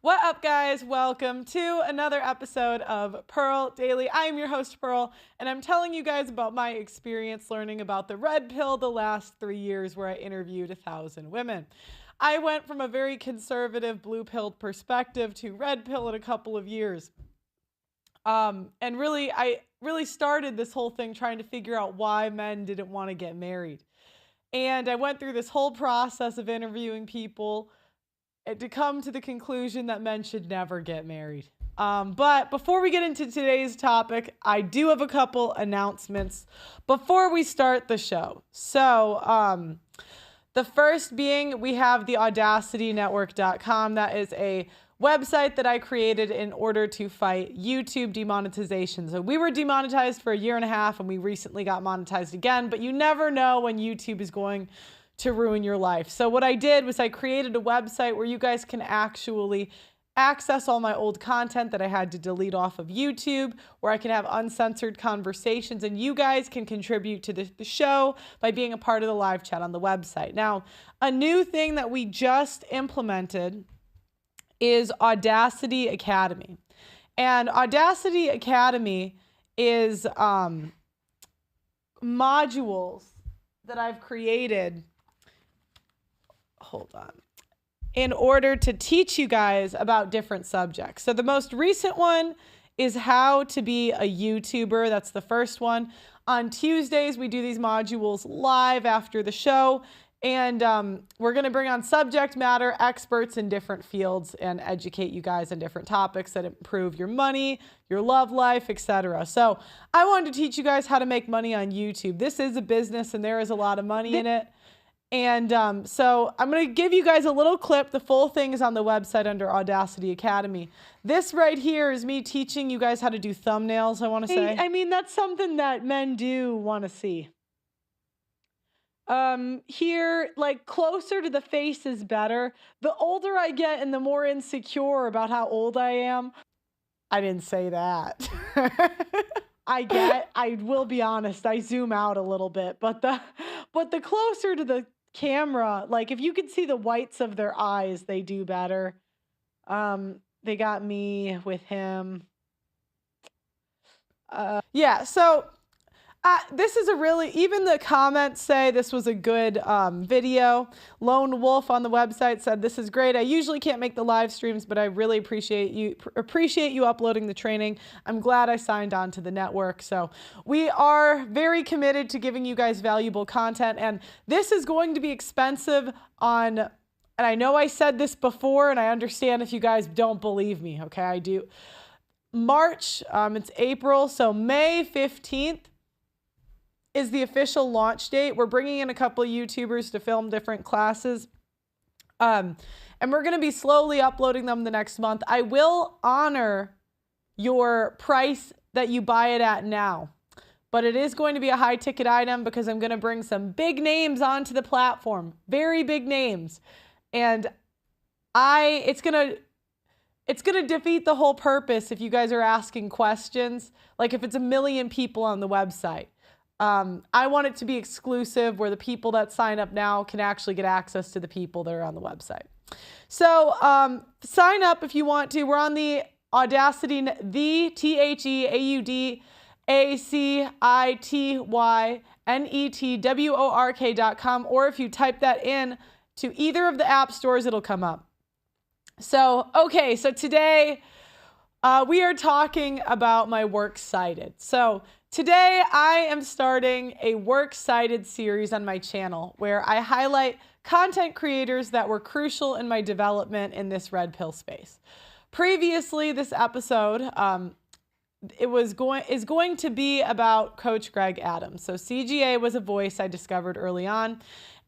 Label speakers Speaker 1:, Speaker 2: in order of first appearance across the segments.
Speaker 1: What up, guys? Welcome to another episode of Pearl Daily. I am your host, Pearl, and I'm telling you guys about my experience learning about the red pill the last 3 years where I interviewed 1,000 women. I went from a very conservative blue-pilled perspective to red pill in a couple of years. And really, I really started this whole thing trying to figure out why men didn't want to get married. And I went through this whole process of interviewing people to come to the conclusion that men should never get married. But before we get into today's topic, I do have a couple announcements before we start the show. So the first being, we have the audacitynetwork.com. That is a website that I created in order to fight YouTube demonetization. So we were demonetized for 1.5 years and we recently got monetized again, but you never know when YouTube is going to ruin your life. So what I did was I created a website where you guys can actually access all my old content that I had to delete off of YouTube, where I can have uncensored conversations, and you guys can contribute to the show by being a part of the live chat on the website. Now, a new thing that we just implemented is Audacity Academy. And Audacity Academy is modules that I've created. Hold on. In order to teach you guys about different subjects. So the most recent one is how to be a YouTuber. That's the first one. On Tuesdays, we do these modules live after the show. And we're going to bring on subject matter experts in different fields and educate you guys on different topics that improve your money, your love life, etc. So I wanted to teach you guys how to make money on YouTube. This is a business and there is a lot of money in it. And so I'm going to give you guys a little clip. The full thing is on the website under Audacity Academy. This right here is me teaching you guys how to do thumbnails, I want to say. I mean, that's something that men do want to see. Here, like, closer to the face is better. The older I get and the more insecure about how old I am. I didn't say that. I will be honest, I zoom out a little bit, but the closer to the camera, like if you could see the whites of their eyes, they do better. They got me with him. Yeah, so this is a really, even the comments say this was a good video. Lone Wolf on the website said, "This is great. I usually can't make the live streams, but I really appreciate you uploading the training. I'm glad I signed on to the network." So we are very committed to giving you guys valuable content. And this is going to be expensive on, and I know I said this before, and I understand if you guys don't believe me. Okay, I do. March, it's April, so May 15th. Is the official launch date. We're bringing in a couple of YouTubers to film different classes. And we're going to be slowly uploading them the next month. I will honor your price that you buy it at now. But it is going to be a high ticket item because I'm going to bring some big names onto the platform. Very big names. And it's going to defeat the whole purpose if you guys are asking questions. Like if it's 1 million people on the website. I want it to be exclusive where the people that sign up now can actually get access to the people that are on the website. So sign up if you want to. We're on the Audacity, the TheAudacitynetwork.com, or if you type that in to either of the app stores, it'll come up. So, okay, so today we are talking about my work cited. So today, I am starting a Works Cited series on my channel where I highlight content creators that were crucial in my development in this red pill space. Previously, this episode is going to be about Coach Greg Adams. So CGA was a voice I discovered early on,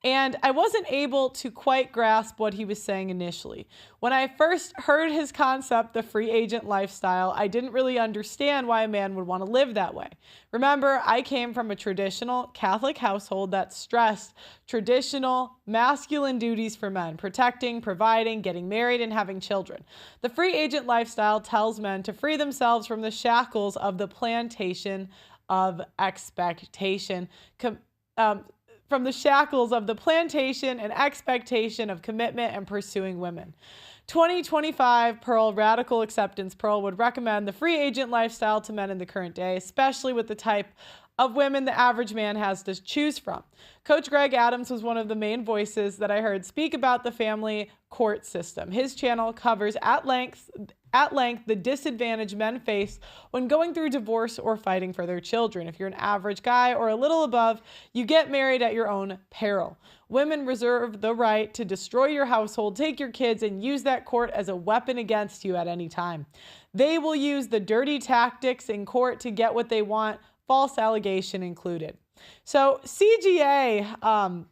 Speaker 1: and I wasn't able to quite grasp what he was saying initially. When I first heard his concept, the free agent lifestyle, I didn't really understand why a man would want to live that way. Remember, I came from a traditional Catholic household that stressed traditional masculine duties for men: protecting, providing, getting married, and having children. The free agent lifestyle tells men to free themselves from the shackles of the plantation of expectation, from the shackles of the plantation and expectation of commitment and pursuing women. 2025 Pearl Radical Acceptance. Pearl would recommend the free agent lifestyle to men in the current day, especially with the type of women the average man has to choose from. Coach Greg Adams was one of the main voices that I heard speak about the family court system. His channel covers at length the disadvantage men face when going through divorce or fighting for their children. If you're an average guy or a little above, you get married at your own peril. Women reserve the right to destroy your household, take your kids, and use that court as a weapon against you at any time. They will use the dirty tactics in court to get what they want, false allegation included. So CGA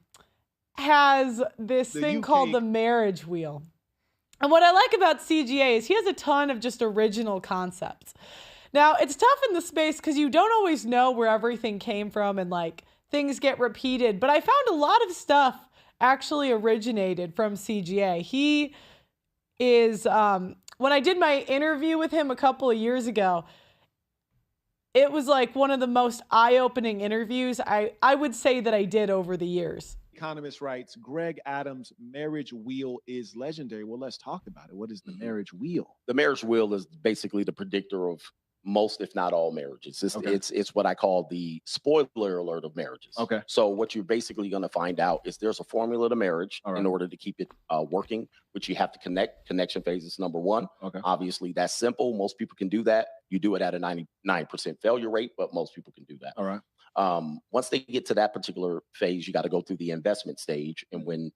Speaker 1: has this thing called the marriage wheel. And what I like about CGA is he has a ton of just original concepts. Now, it's tough in the space because you don't always know where everything came from and like things get repeated. But I found a lot of stuff actually originated from CGA. He is, when I did my interview with him a couple of years ago, it was like one of the most eye-opening interviews I would say that I did over the years.
Speaker 2: Economist writes, Greg Adams' marriage wheel is legendary. Well, let's talk about it. What is the marriage wheel?
Speaker 3: The marriage wheel is basically the predictor of most, if not all, marriages. It's what I call the spoiler alert of marriages.
Speaker 2: Okay.
Speaker 3: So what you're basically going to find out is there's a formula to marriage in order to keep it working, which you have to connect. Connection phase is number one.
Speaker 2: Okay.
Speaker 3: Obviously, that's simple. Most people can do that. You do it at a 99% failure rate, but most people can do that.
Speaker 2: All right.
Speaker 3: Once they get to that particular phase, you got to go through the investment stage, and when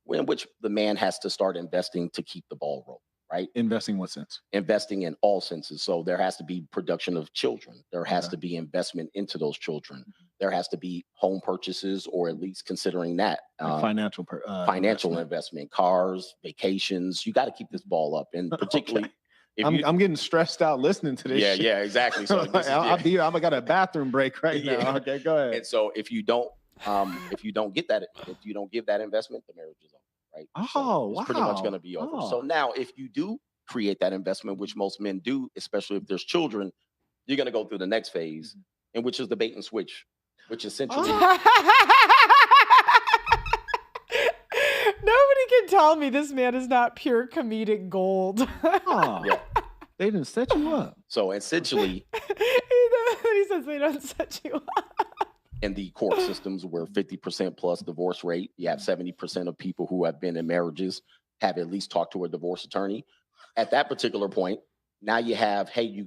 Speaker 3: which the man has to start investing to keep the ball rolling. Right?
Speaker 2: Investing in what sense?
Speaker 3: Investing in all senses. So there has to be production of children. There has to be investment into those children. There has to be home purchases, or at least considering that
Speaker 2: financial
Speaker 3: investment, cars, vacations. You got to keep this ball up, and particularly.
Speaker 2: I'm getting stressed out listening to this.
Speaker 3: Yeah,
Speaker 2: shit.
Speaker 3: yeah, exactly. So
Speaker 2: I got a bathroom break right now. Okay, go ahead.
Speaker 3: And so if you don't give that investment, the marriage is over. Right.
Speaker 2: Oh,
Speaker 3: it's pretty much going to be over. So now if you do create that investment, which most men do, especially if there's children, you're going to go through the next phase, and which is the bait and switch, which essentially.
Speaker 1: Nobody can tell me this man is not pure comedic gold.
Speaker 2: Yeah. They didn't set you up.
Speaker 3: So essentially.
Speaker 1: He says they don't set you up.
Speaker 3: In the court systems where 50% plus divorce rate, you have 70% of people who have been in marriages have at least talked to a divorce attorney. At that particular point, now you have, hey,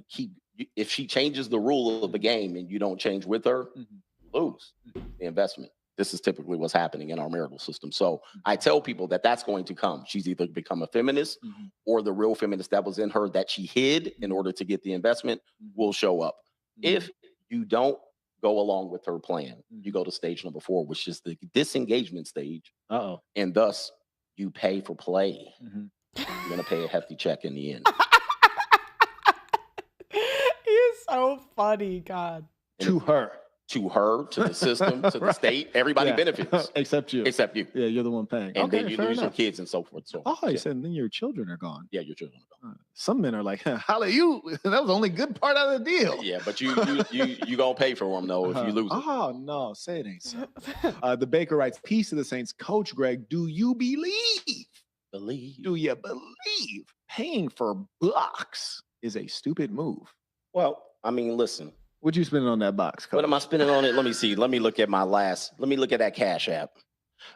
Speaker 3: if she changes the rule of the game and you don't change with her, you lose the investment. This is typically what's happening in our marital system. So I tell people that that's going to come. She's either become a feminist or the real feminist that was in her that she hid in order to get the investment will show up. If you don't go along with her plan, you go to stage number 4, which is the disengagement stage. And thus you pay for play. You're going to pay a hefty check in the end.
Speaker 1: He is so funny, God.
Speaker 2: To her,
Speaker 3: to the system, to the state, everybody benefits.
Speaker 2: Except you. Yeah, you're the one paying.
Speaker 3: And then you lose your kids and so forth. So,
Speaker 2: you said then your children are gone.
Speaker 3: Yeah, your children are gone.
Speaker 2: Some men are like, hallelujah, that was the only good part of the deal.
Speaker 3: Yeah, but you gonna pay for them though if you lose it.
Speaker 2: Oh no, say it ain't so. The Baker writes, peace to the saints. Coach Greg, do you believe? Do you believe paying for box is a stupid move?
Speaker 3: Well, I mean, listen.
Speaker 2: What you spending on that box, Coach?
Speaker 3: What am I spending on it? Let me see. Let me look at that Cash App.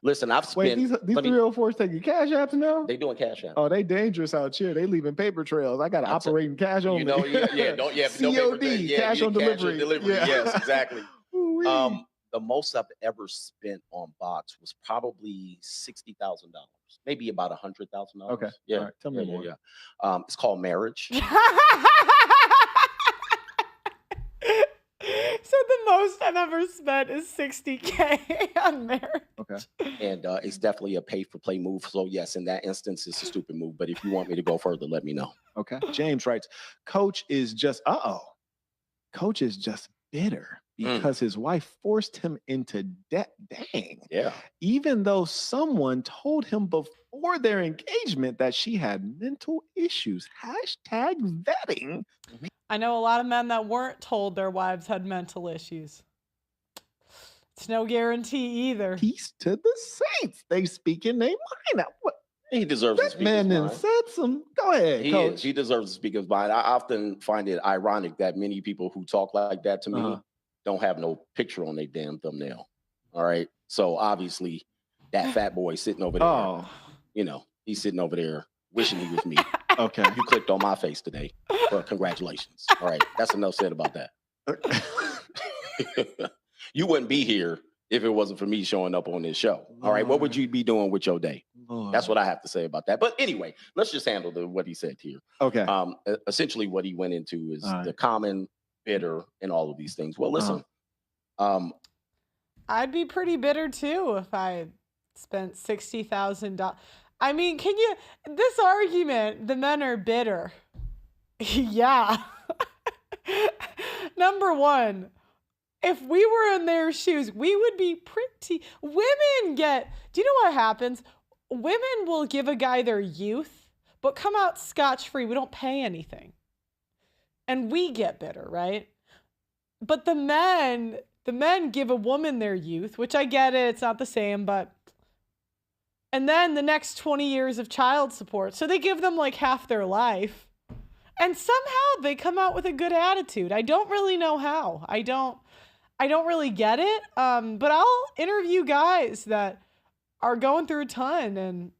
Speaker 3: Listen, I've spent.
Speaker 2: Wait, these 304s taking Cash Apps now?
Speaker 3: They doing Cash App.
Speaker 2: Oh, they dangerous out here. They leaving paper trails. I got operating cash on me. COD, cash on delivery.
Speaker 3: Yeah. Yes, exactly. The most I've ever spent on box was probably $60,000, maybe about $100,000.
Speaker 2: Okay.
Speaker 3: Yeah.
Speaker 2: All right. Tell me more.
Speaker 3: Yeah. It's called marriage.
Speaker 1: So the most I've ever spent is $60K on marriage.
Speaker 2: Okay.
Speaker 3: And it's definitely a pay for play move. So yes, in that instance, it's a stupid move. But if you want me to go further, let me know.
Speaker 2: Okay. James writes, Coach is just bitter because his wife forced him into debt. Dang.
Speaker 3: Yeah.
Speaker 2: Even though someone told him before their engagement that she had mental issues. #vetting.
Speaker 1: I know a lot of men that weren't told their wives had mental issues. It's no guarantee either.
Speaker 2: Peace to the saints. They speak in their mind.
Speaker 3: He deserves to
Speaker 2: That
Speaker 3: speak
Speaker 2: man
Speaker 3: his
Speaker 2: then
Speaker 3: mind.
Speaker 2: said some. Go ahead,
Speaker 3: He
Speaker 2: coach.
Speaker 3: is. He deserves to speak his mind. I often find it ironic that many people who talk like that to me don't have no picture on their damn thumbnail. All right. So obviously, that fat boy sitting over there,
Speaker 2: Oh,
Speaker 3: you know, he's sitting over there wishing he was me.
Speaker 2: okay.
Speaker 3: You clicked on my face today. Well, congratulations. All right. That's enough said about that. You wouldn't be here if it wasn't for me showing up on this show. All right. What would you be doing with your day? That's what I have to say about that. But anyway, let's just handle what he said here.
Speaker 2: Okay.
Speaker 3: Essentially, what he went into is the common, bitter, and all of these things. Well, listen.
Speaker 1: I'd be pretty bitter too if I spent $60,000. I mean, can you? This argument, the men are bitter. Yeah. Number one, if we were in their shoes, we would be pretty. Women get. Do you know what happens? Women will give a guy their youth, but come out scotch-free. We don't pay anything. And we get bitter, right? But the men give a woman their youth, which I get it. It's not the same, but. And then the next 20 years of child support. So they give them like half their life. And somehow they come out with a good attitude. I don't really know how. I don't really get it. But I'll interview guys that are going through a ton and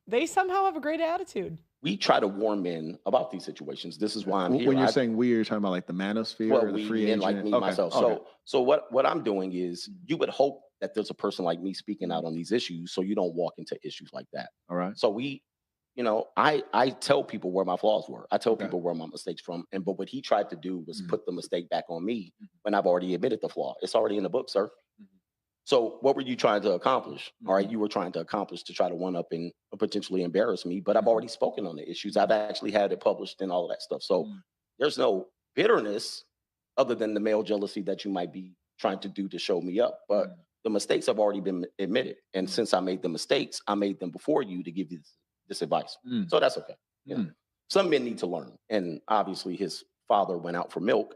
Speaker 1: they somehow have a great attitude.
Speaker 3: We try to warn men about these situations. This is why I'm here.
Speaker 2: When you're saying we, you're talking about like the manosphere or the free agent?
Speaker 3: Like me, myself. Okay. So what I'm doing is you would hope that there's a person like me speaking out on these issues so you don't walk into issues like that.
Speaker 2: All right.
Speaker 3: So I tell people where my flaws were. I tell people where my mistakes from. But what he tried to do was put the mistake back on me when I've already admitted the flaw. It's already in the book, sir. So what were you trying to accomplish? All right, you were trying to accomplish to try to one up and potentially embarrass me, but I've already spoken on the issues. I've actually had it published and all of that stuff. So there's no bitterness other than the male jealousy that you might be trying to do to show me up. But the mistakes have already been admitted. And since I made the mistakes, I made them before you to give you this advice. So that's okay. You know, some men need to learn. And obviously his father went out for milk,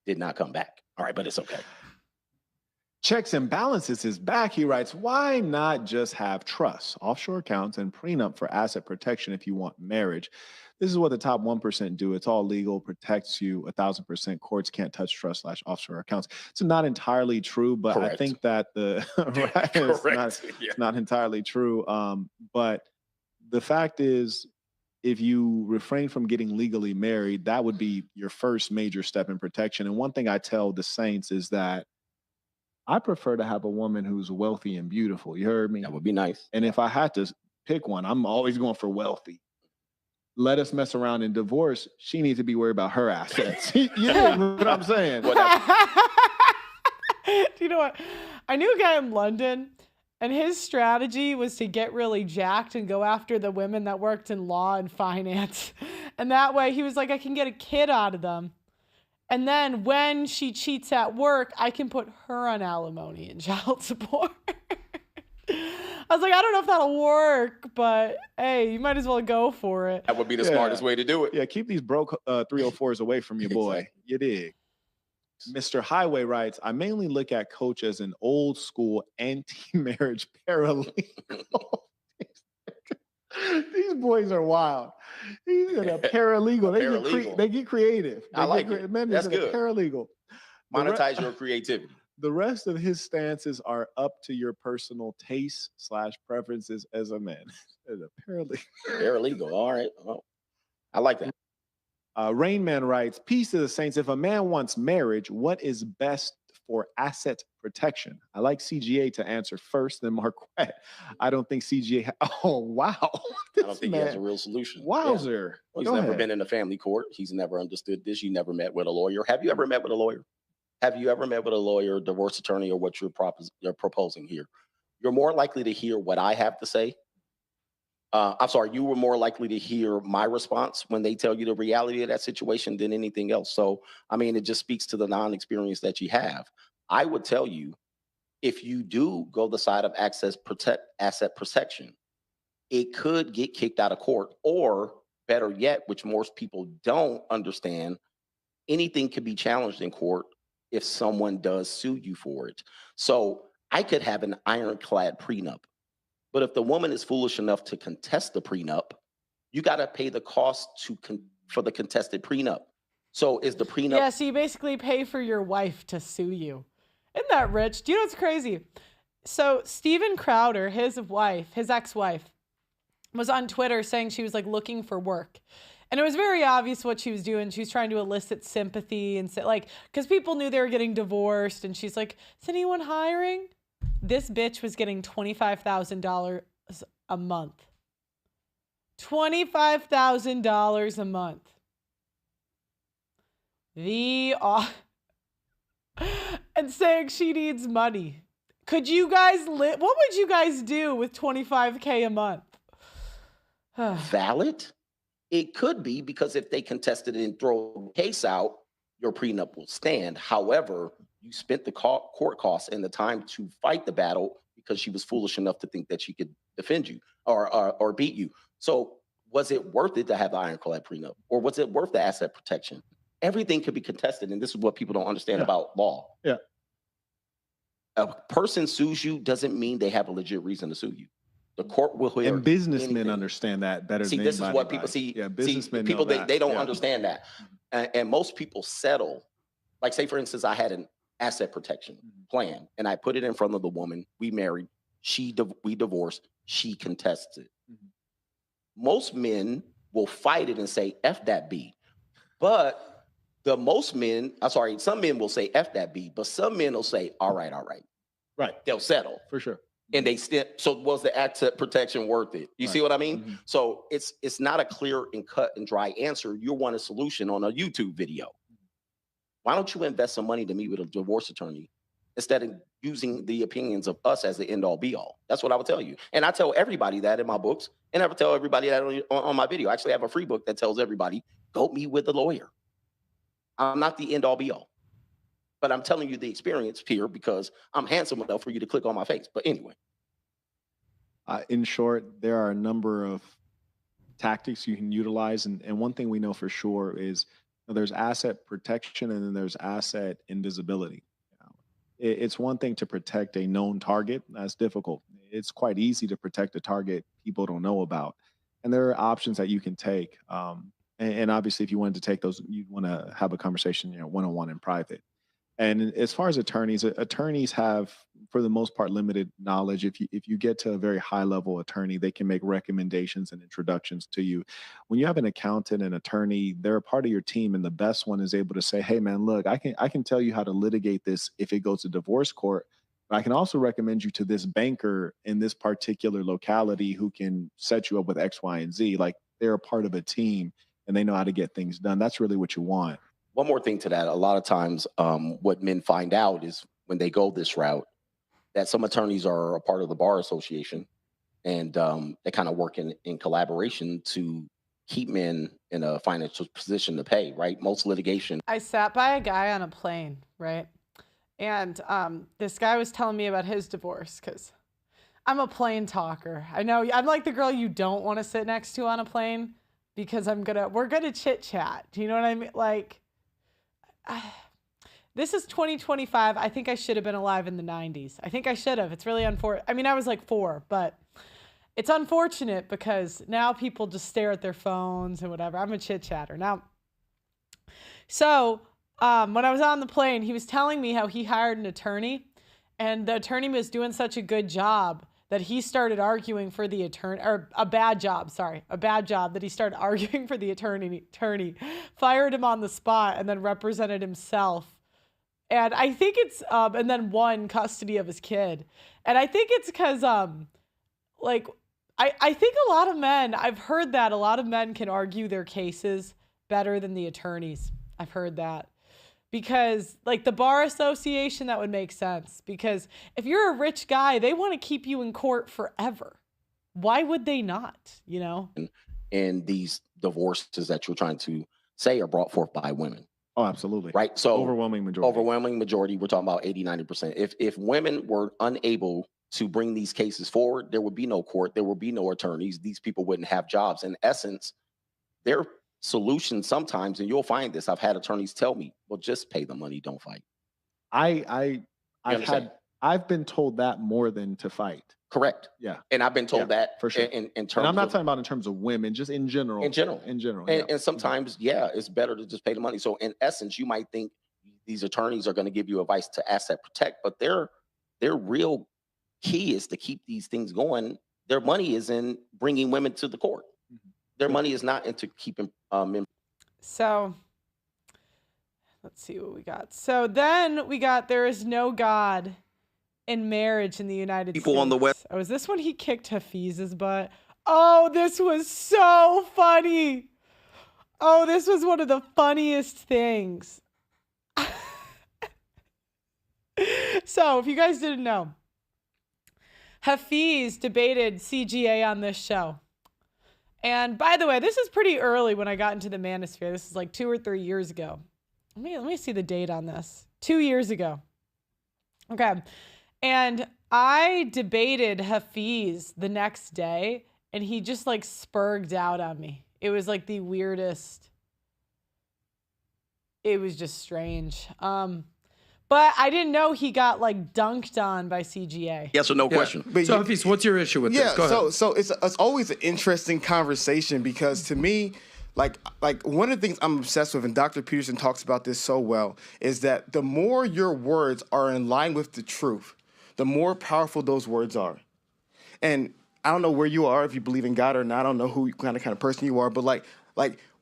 Speaker 3: did not come back. All right, but it's okay.
Speaker 2: Checks and balances is back. He writes, why not just have trusts, offshore accounts, and prenup for asset protection if you want marriage? This is what the top 1% do. It's all legal, protects you 1,000%. Courts can't touch trust / offshore accounts. It's not entirely true, but
Speaker 3: Correct.
Speaker 2: I think that it's not entirely true. But the fact is, if you refrain from getting legally married, that would be your first major step in protection. And one thing I tell the saints is that I prefer to have a woman who's wealthy and beautiful. You heard me?
Speaker 3: That would be nice.
Speaker 2: And if I had to pick one, I'm always going for wealthy. Let us mess around and divorce. She needs to be worried about her assets. You know what I'm saying?
Speaker 1: Do you know what? I knew a guy in London, and his strategy was to get really jacked and go after the women that worked in law and finance. And that way he was like, I can get a kid out of them. And then when she cheats at work, I can put her on alimony and child support. I was like, I don't know if that'll work, but hey, you might as well go for it.
Speaker 3: That would be the smartest way to do it.
Speaker 2: Yeah, keep these broke 304s away from your boy. Exactly. You dig? Mr. Highway writes, I mainly look at coach as an old school anti-marriage paralegal. These boys are wild. He's a paralegal. They get creative.
Speaker 3: I like it.
Speaker 2: Man,
Speaker 3: that's good.
Speaker 2: Paralegal.
Speaker 3: Monetize your creativity.
Speaker 2: The rest of his stances are up to your personal taste / preferences as a man. As a paralegal.
Speaker 3: Paralegal. All right. Well, I like that.
Speaker 2: Rain Man writes, peace to the saints. If a man wants marriage, what is best for asset protection? I like CGA to answer first, then Marquette. I don't think CGA. Oh, wow.
Speaker 3: I don't think he has a real solution.
Speaker 2: Wowzer.
Speaker 3: Yeah. Well, he's never been in a family court. He's never understood this. You never met with a lawyer. Have you ever met with a lawyer? Have you ever met with a lawyer, divorce attorney, or what you're proposing here? You're more likely to hear what I have to say. I'm sorry, you were more likely to hear my response when they tell you the reality of that situation than anything else. So, I mean, it just speaks to the non-experience that you have. I would tell you, if you do go the side of asset protection, it could get kicked out of court, or better yet, which most people don't understand, anything could be challenged in court if someone does sue you for it. So I could have an ironclad prenup, But if the woman is foolish enough to contest the prenup, you got to pay the cost for the contested prenup. So is the prenup?
Speaker 1: Yeah, so you basically pay for your wife to sue you. Isn't that rich? Do you know what's crazy? So Steven Crowder, his ex-wife, was on Twitter saying she was like looking for work. And it was very obvious what she was doing. She was trying to elicit sympathy and say, like, because people knew they were getting divorced. And she's like, is anyone hiring? This bitch was getting $25,000 a month. $25,000 a month. And saying she needs money. Could you guys what would you guys do with $25K a month?
Speaker 3: Valid? It could be, because if they contested it and throw the case out, your prenup will stand. However, you spent the court costs and the time to fight the battle because she was foolish enough to think that she could defend you or beat you. So was it worth it to have the ironclad prenup, or was it worth the asset protection? Everything could be contested, and this is what people don't understand about law.
Speaker 2: Yeah.
Speaker 3: A person sues you doesn't mean they have a legit reason to sue you. The court will hear.
Speaker 2: And businessmen
Speaker 3: anything.
Speaker 2: understand that better.
Speaker 3: See,
Speaker 2: than
Speaker 3: this is what
Speaker 2: anybody.
Speaker 3: people see.
Speaker 2: Yeah, businessmen
Speaker 3: people
Speaker 2: know that.
Speaker 3: they don't
Speaker 2: Yeah.
Speaker 3: understand that, and most people settle. Like, say for instance, I had an asset protection plan, and I put it in front of the woman. We married. We divorced. She contests it. Most men will fight it and say F that B, but some men will say F that B, but some men will say all right.
Speaker 2: Right.
Speaker 3: They'll settle.
Speaker 2: For sure.
Speaker 3: And they still, so was the asset protection worth it? You see what I mean?
Speaker 2: Mm-hmm.
Speaker 3: So it's not a clear and cut and dry answer. You want a solution on a YouTube video. Why don't you invest some money to meet with a divorce attorney instead of using the opinions of us as the end all be all? That's what I would tell you. And I tell everybody that in my books, and I would tell everybody that on my video. I actually have a free book that tells everybody, go meet with a lawyer. I'm not the end all be all. But I'm telling you the experience here because I'm handsome enough for you to click on my face. But anyway.
Speaker 2: In short, there are a number of tactics you can utilize. And one thing we know for sure is there's asset protection and then there's asset invisibility. It's one thing to protect a known target. That's difficult. It's quite easy to protect a target people don't know about. And there are options that you can take. And obviously, if you wanted to take those, you'd want to have a conversation, one-on-one in private. And as far as attorneys have, for the most part, limited knowledge. If you get to a very high level attorney, they can make recommendations and introductions to you. When you have an accountant and attorney, they're a part of your team, and the best one is able to say, "Hey, man, look, I can tell you how to litigate this if it goes to divorce court. But I can also recommend you to this banker in this particular locality who can set you up with X, Y, and Z." Like, they're a part of a team and they know how to get things done. That's really what you want.
Speaker 3: One more thing to that. A lot of times what men find out is when they go this route, that some attorneys are a part of the bar association, and they kind of work in collaboration to keep men in a financial position to pay, right? Most litigation.
Speaker 1: I sat by a guy on a plane, right? And this guy was telling me about his divorce because I'm a plane talker. I know I'm like the girl you don't want to sit next to on a plane because we're gonna chit chat. Do you know what I mean? Like, this is 2025. I think I should have been alive in the 90s. I think I should have. It's really unfortunate. I mean, I was like 4, but it's unfortunate because now people just stare at their phones and whatever. I'm a chit chatter now. So when I was on the plane, he was telling me how he hired an attorney, and the attorney was doing such a good job that he started arguing for the attorney, or a bad job that he started arguing for the attorney, fired him on the spot, and then represented himself. And I think it's, and then won custody of his kid. And I think it's because, I think a lot of men, I've heard that a lot of men can argue their cases better than the attorneys. I've heard that. Because like the bar association, that would make sense. Because if you're a rich guy, they want to keep you in court forever. Why would they not,
Speaker 3: And these divorces that you're trying to say are brought forth by women.
Speaker 2: Oh, absolutely.
Speaker 3: Right. So
Speaker 2: overwhelming majority.
Speaker 3: We're talking about 80, 90%. If women were unable to bring these cases forward, there would be no court. There would be no attorneys. These people wouldn't have jobs. In essence, their solution sometimes, and you'll find this, I've had attorneys tell me, well, just pay the money, don't fight.
Speaker 2: I've been told that more than to fight.
Speaker 3: Correct.
Speaker 2: Yeah.
Speaker 3: And I've been told that
Speaker 2: for sure.
Speaker 3: in terms
Speaker 2: And I'm not
Speaker 3: of,
Speaker 2: talking about in terms of women, just in general.
Speaker 3: In general.
Speaker 2: And
Speaker 3: sometimes, it's better to just pay the money. So in essence, you might think these attorneys are going to give you advice to asset protect, but their real key is to keep these things going. Their money is in bringing women to the court. Their money is not into keeping
Speaker 1: So let's see what we got. So then we got there is no God in marriage in the United States.
Speaker 3: People on the West.
Speaker 1: Oh, is this when he kicked Hafiz's butt? Oh, this was so funny. Oh, this was one of the funniest things. So, if you guys didn't know, Hafiz debated CGA on this show. And by the way, this is pretty early when I got into the manosphere. This is like 2 or 3 years ago. Let me see the date on this. 2 years ago. Okay. And I debated Hafiz the next day, and he just like spurged out on me. It was like the weirdest. It was just strange. But I didn't know he got like dunked on by CGA.
Speaker 3: Yes or no question.
Speaker 4: But
Speaker 5: So, Hafiz, what's your issue with this? Go ahead.
Speaker 4: So it's always an interesting conversation because to me, like one of the things I'm obsessed with, and Dr. Peterson talks about this so well, is that the more your words are in line with the truth, the more powerful those words are. And I don't know where you are, if you believe in God or not. I don't know who kind of person you are, but like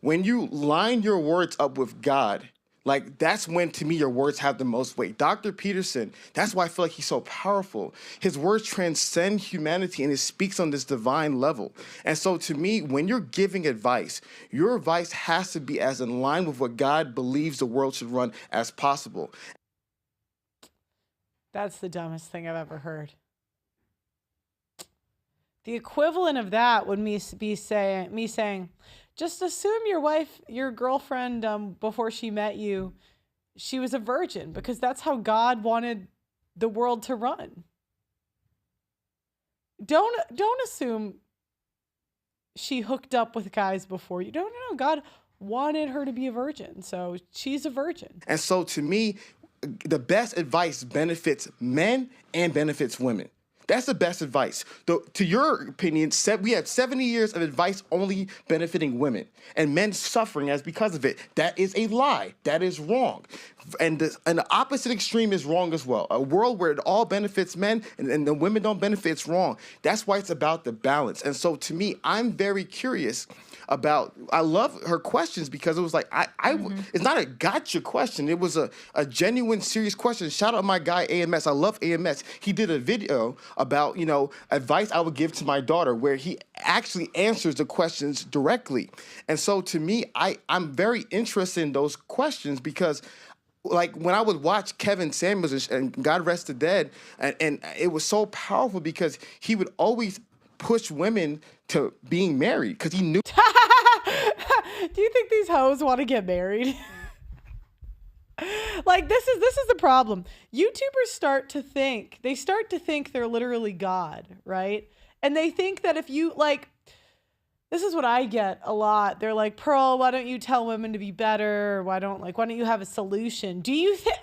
Speaker 4: when you line your words up with God, like that's when, to me, your words have the most weight. Dr. Peterson, that's why I feel like he's so powerful. His words transcend humanity and it speaks on this divine level. And so to me, when you're giving advice, your advice has to be as in line with what God believes the world should run as possible.
Speaker 1: That's the dumbest thing I've ever heard. The equivalent of that would me saying, just assume your girlfriend, before she met you, she was a virgin because that's how God wanted the world to run. Don't assume she hooked up with guys before you. No. God wanted her to be a virgin, so she's a virgin.
Speaker 4: And so to me, the best advice benefits men and benefits women. That's the best advice. To your opinion, we had 70 years of advice only benefiting women and men suffering as because of it. That is a lie. That is wrong. And the opposite extreme is wrong as well. A world where it all benefits men and the women don't benefit, it's wrong. That's why it's about the balance. And so to me, I'm very curious I love her questions because it was like, it's not a gotcha question. It was a genuine, serious question. Shout out my guy, AMS. I love AMS. He did a video about, advice I would give to my daughter where he actually answers the questions directly. And so to me, I'm very interested in those questions because like when I would watch Kevin Samuels and God Rest the Dead, and it was so powerful because he would always push women to being married because he knew.
Speaker 1: Do you think these hoes want to get married? Like this is the problem. YouTubers start to think they're literally God, right? And they think that if you like, this is what I get a lot. They're like, Pearl, why don't you tell women to be better? Why don't you have a solution? Do you think?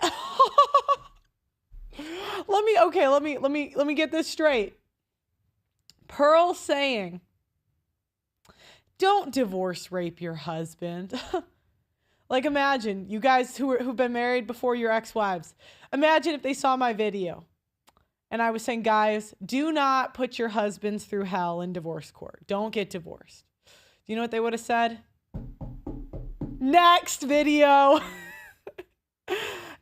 Speaker 1: Let me get this straight. Pearl saying, don't divorce rape your husband. Like imagine you guys who've been married before, your ex-wives. Imagine if they saw my video and I was saying, guys, do not put your husbands through hell in divorce court. Don't get divorced. Do you know what they would have said? Next video.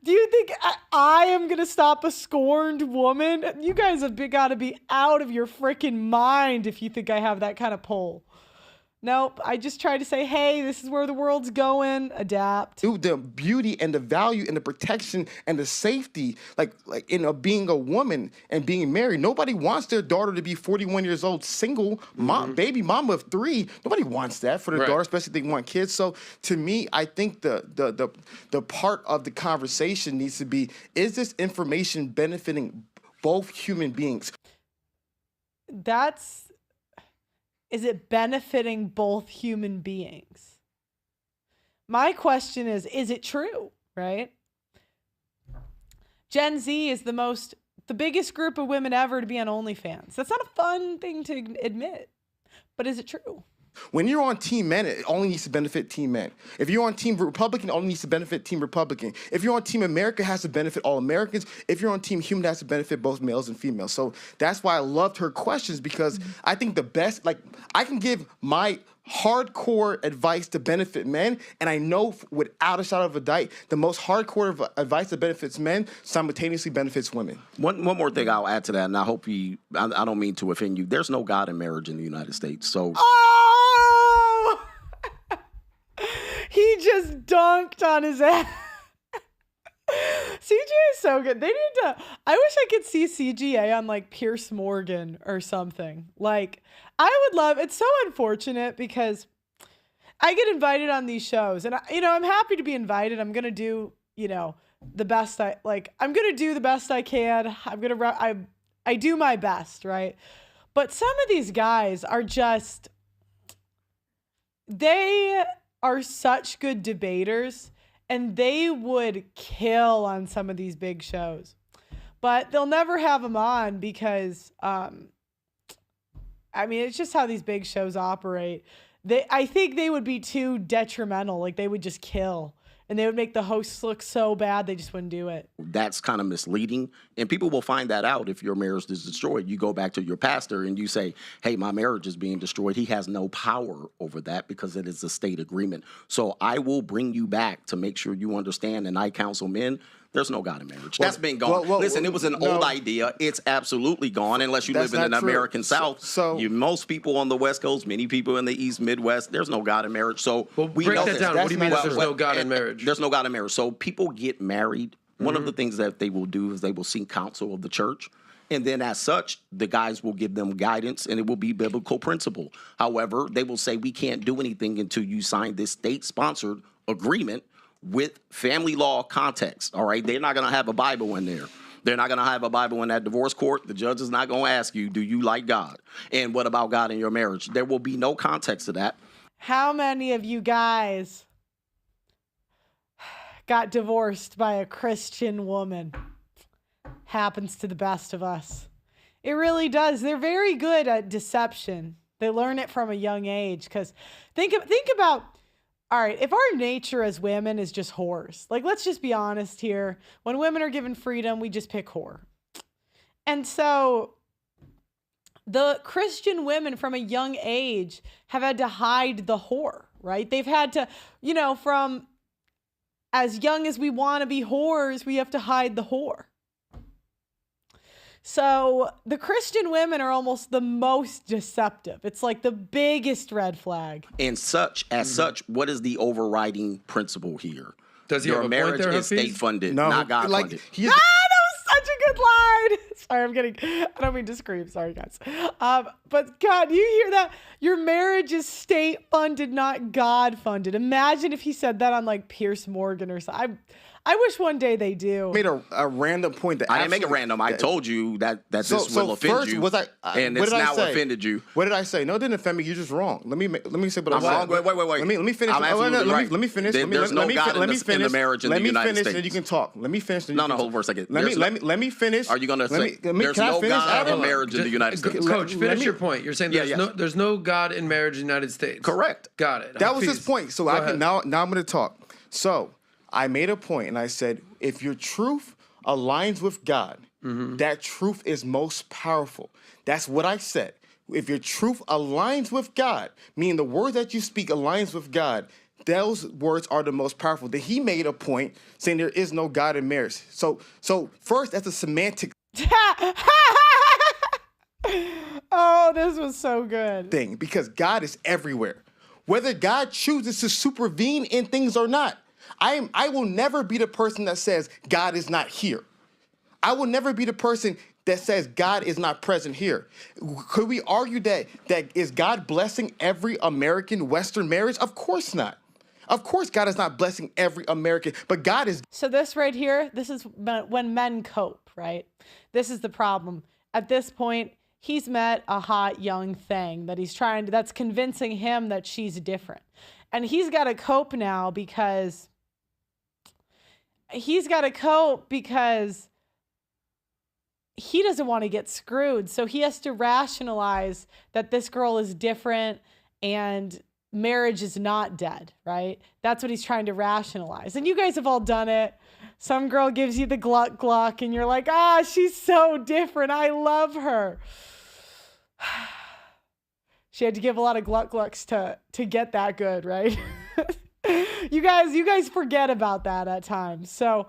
Speaker 1: Do you think I am going to stop a scorned woman? You guys have got to be out of your freaking mind if you think I have that kind of pull. Nope. I just try to say, hey, this is where the world's going. Adapt.
Speaker 4: Dude, the beauty and the value and the protection and the safety, like being a woman and being married. Nobody wants their daughter to be 41 years old, single, baby mama of 3. Nobody wants that for their daughter, especially if they want kids. So to me, I think the part of the conversation needs to be, is this information benefiting both human beings?
Speaker 1: Is it benefiting both human beings? My question is it true, right? Gen Z is the most the biggest group of women ever to be on OnlyFans. That's not a fun thing to admit, but is it true?
Speaker 4: When you're on Team Men, it only needs to benefit Team Men. If you're on Team Republican, it only needs to benefit Team Republican. If you're on Team America, it has to benefit all Americans. If you're on Team Human, it has to benefit both males and females. So that's why I loved her questions, because I think the best, like, I can give my hardcore advice to benefit men, and I know without a shadow of a doubt, the most hardcore advice that benefits men simultaneously benefits women.
Speaker 3: One more thing I'll add to that, and I hope I don't mean to offend you. There's no God in marriage in the United States. So
Speaker 1: Oh! He just dunked on his ass. CGA is so good. They need to, I wish I could see CGA on like Pierce Morgan or something. Like, I would love, it's so unfortunate because I get invited on these shows and I'm happy to be invited. I'm going to do, the best I'm going to do the best I can. I do my best, right? But some of these guys are just, they are such good debaters. And they would kill on some of these big shows. But they'll never have them on because, it's just how these big shows operate. I think they would be too detrimental. Like, they would just kill. And they would make the hosts look so bad, they just wouldn't do it.
Speaker 3: That's kind of misleading. And people will find that out if your marriage is destroyed. You go back to your pastor and you say, hey, my marriage is being destroyed. He has no power over that because it is a state agreement. So I will bring you back to make sure you understand, and I counsel men, there's no God in marriage. That's been gone. Listen, it was an old idea. It's absolutely gone unless you live in an American South. Most people on the West Coast, many people in the East, Midwest, there's no God in marriage. So
Speaker 5: we break that down. What do you mean there's no God in marriage?
Speaker 3: There's no God in marriage. So people get married. One of the things that they will do is they will seek counsel of the church. And then as such, the guys will give them guidance and it will be biblical principle. However, they will say, we can't do anything until you sign this state-sponsored agreement with family law context, all right? They're not going to have a Bible in there. They're not going to have a Bible in that divorce court. The judge is not going to ask you, do you like God? And what about God in your marriage? There will be no context to that.
Speaker 1: How many of you guys got divorced by a Christian woman? Happens to the best of us. It really does. They're very good at deception. They learn it from a young age. Because think about, all right, if our nature as women is just whores, like, let's just be honest here. When women are given freedom, we just pick whore. And so the Christian women from a young age have had to hide the whore, right? They've had to, from as young as we want to be whores, we have to hide the whore. So the Christian women are almost the most deceptive. It's like the biggest red flag.
Speaker 3: And such, what is the overriding principle here?
Speaker 5: Does he
Speaker 3: Your
Speaker 5: have a
Speaker 3: marriage
Speaker 5: point there,
Speaker 3: is state funded,
Speaker 4: No,
Speaker 3: not God funded.
Speaker 1: That was such a good line. Sorry, I don't mean to scream. Sorry, guys. But God, you hear that? Your marriage is state funded, not God funded. Imagine if he said that on like Pierce Morgan or something. I wish one day they do.
Speaker 4: I made a random point that
Speaker 3: I didn't make it random. I told you that this will offend
Speaker 4: first,
Speaker 3: you, and
Speaker 4: what
Speaker 3: it's
Speaker 4: did I
Speaker 3: now
Speaker 4: say?
Speaker 3: offended you.
Speaker 4: What did I say? No, it didn't offend me. You're just wrong. Let me say what
Speaker 3: I'm wrong. Wait.
Speaker 4: Let me finish.
Speaker 3: I'm absolutely right.
Speaker 4: Let me finish.
Speaker 3: There's no God in the marriage in the United States.
Speaker 4: Then you can talk. Let me finish.
Speaker 3: No, hold for a second.
Speaker 4: Let me finish.
Speaker 3: Are you going to say there's no God in marriage in the United States?
Speaker 5: Coach, finish your point. You're saying there's no God in marriage in the United States.
Speaker 3: Correct.
Speaker 5: Got it.
Speaker 4: That was his point. So now I'm going to talk. So I made a point and I said, if your truth aligns with God, that truth is most powerful. That's what I said. If your truth aligns with God, meaning the word that you speak aligns with God, those words are the most powerful. Then he made a point saying there is no God in marriage. So first, that's a semantic
Speaker 1: Oh, this was so good.
Speaker 4: thing, because God is everywhere. Whether God chooses to supervene in things or not, I will never be the person that says God is not here. I will never be the person that says God is not present here. Could we argue that is God blessing every American Western marriage? Of course not. Of course God is not blessing every American, but God is.
Speaker 1: So this right here, this is when men cope, right? This is the problem. At this point, he's met a hot young thing that that's convincing him that she's different. And he's got to cope now because he he doesn't want to get screwed. So he has to rationalize that this girl is different and marriage is not dead, right? That's what he's trying to rationalize. And you guys have all done it. Some girl gives you the gluck gluck and you're like, she's so different. I love her. She had to give a lot of gluck glucks to get that good, right? You guys forget about that at times. So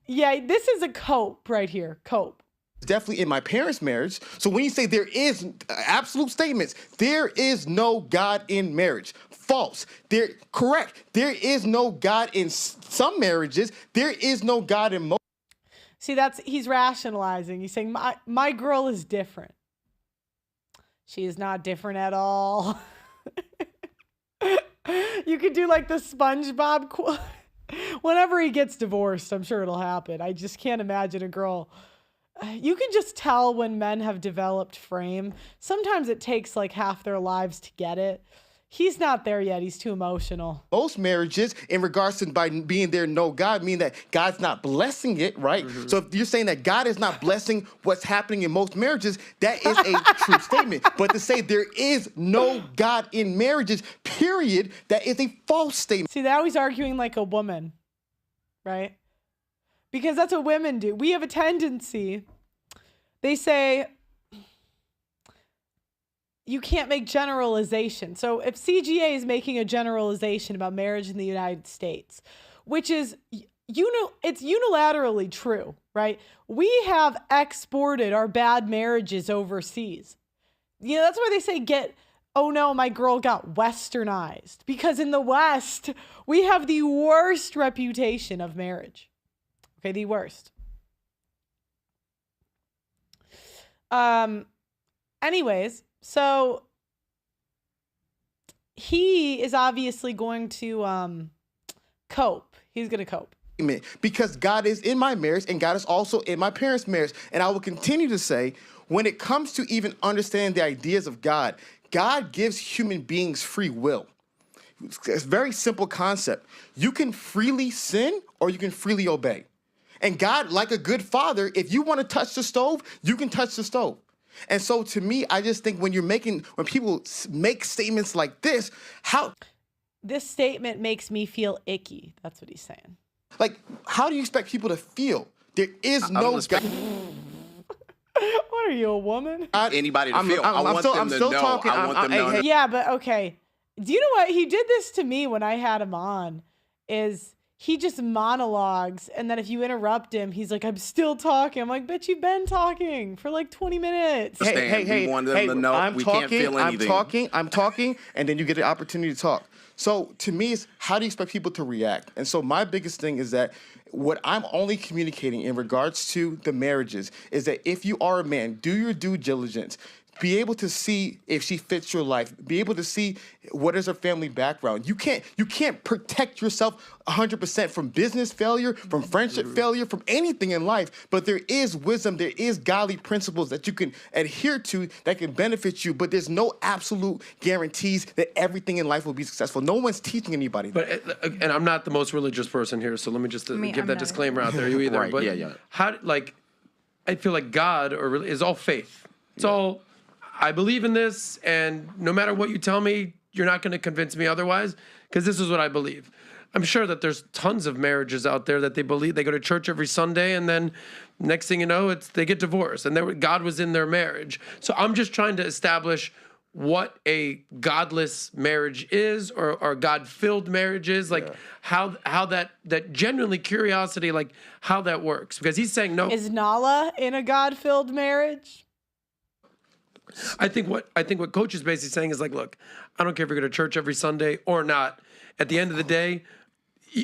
Speaker 1: yeah, this is a cope right here. Cope.
Speaker 4: Definitely in my parents' marriage. So when you say there is absolute statements, there is no God in marriage. False. Correct. There is no God in some marriages. There is no God in most.
Speaker 1: See, he's rationalizing. He's saying my girl is different. She is not different at all. You could do like the SpongeBob quote. Whenever he gets divorced, I'm sure it'll happen. I just can't imagine a girl. You can just tell when men have developed frame. Sometimes it takes like half their lives to get it. He's not there yet. He's too emotional.
Speaker 4: Most marriages, in regards to by being there, no God, mean that God's not blessing it, right? Mm-hmm. So if you're saying that God is not blessing what's happening in most marriages, that is a true statement. But to say there is no God in marriages, period, that is a false statement.
Speaker 1: See, now he's arguing like a woman, right? Because that's what women do. We have a tendency. They say, you can't make generalization. So if CGA is making a generalization about marriage in the United States, which is, it's unilaterally true, right? We have exported our bad marriages overseas. That's why they say oh no, my girl got westernized. Because in the West, we have the worst reputation of marriage. Okay, the worst. Anyways, so he is obviously going to cope. He's going to cope.
Speaker 4: Because God is in my marriage and God is also in my parents' marriage. And I will continue to say, when it comes to even understanding the ideas of God, God gives human beings free will. It's a very simple concept. You can freely sin or you can freely obey. And God, like a good father, if you want to touch the stove, you can touch the stove. And so to me, I just think when people make statements like this,
Speaker 1: this statement makes me feel icky. That's what he's saying.
Speaker 4: Like, how do you expect people to feel? There is no God.
Speaker 1: What are you, a woman?
Speaker 3: Anybody to feel. I want them to know.
Speaker 1: Yeah, but okay. Do you know what? He did this to me when I had him on, he just monologues, and then if you interrupt him, he's like, I'm still talking. I'm like, bitch, you've been talking for like 20 minutes.
Speaker 4: Hey,
Speaker 3: want them to know
Speaker 4: I'm
Speaker 3: can't feel anything.
Speaker 4: I'm talking, and then you get the opportunity to talk. So to me, it's how do you expect people to react? And so my biggest thing is that what I'm only communicating in regards to the marriages is that if you are a man, do your due diligence. Be able to see if she fits your life. Be able to see what is her family background. You can't protect yourself 100% from business failure, from friendship failure, from anything in life. But there is wisdom, there is godly principles that you can adhere to that can benefit you. But there's no absolute guarantees that everything in life will be successful. No one's teaching anybody that.
Speaker 5: But and I'm not the most religious person here, so let me just give that disclaimer out there. You either,
Speaker 3: right?
Speaker 5: But
Speaker 3: yeah.
Speaker 5: I feel like God is all faith. It's all. I believe in this, and no matter what you tell me, you're not going to convince me otherwise, because this is what I believe. I'm sure that there's tons of marriages out there that they believe, they go to church every Sunday, and then next thing you know, they get divorced, and God was in their marriage. So I'm just trying to establish what a godless marriage is, or God-filled marriage is, like how that genuinely curiosity, like how that works, because he's saying no.
Speaker 1: Is Nala in a God-filled marriage?
Speaker 5: I think what Coach is basically saying is like, look, I don't care if you're going to church every Sunday or not. At the end of the day,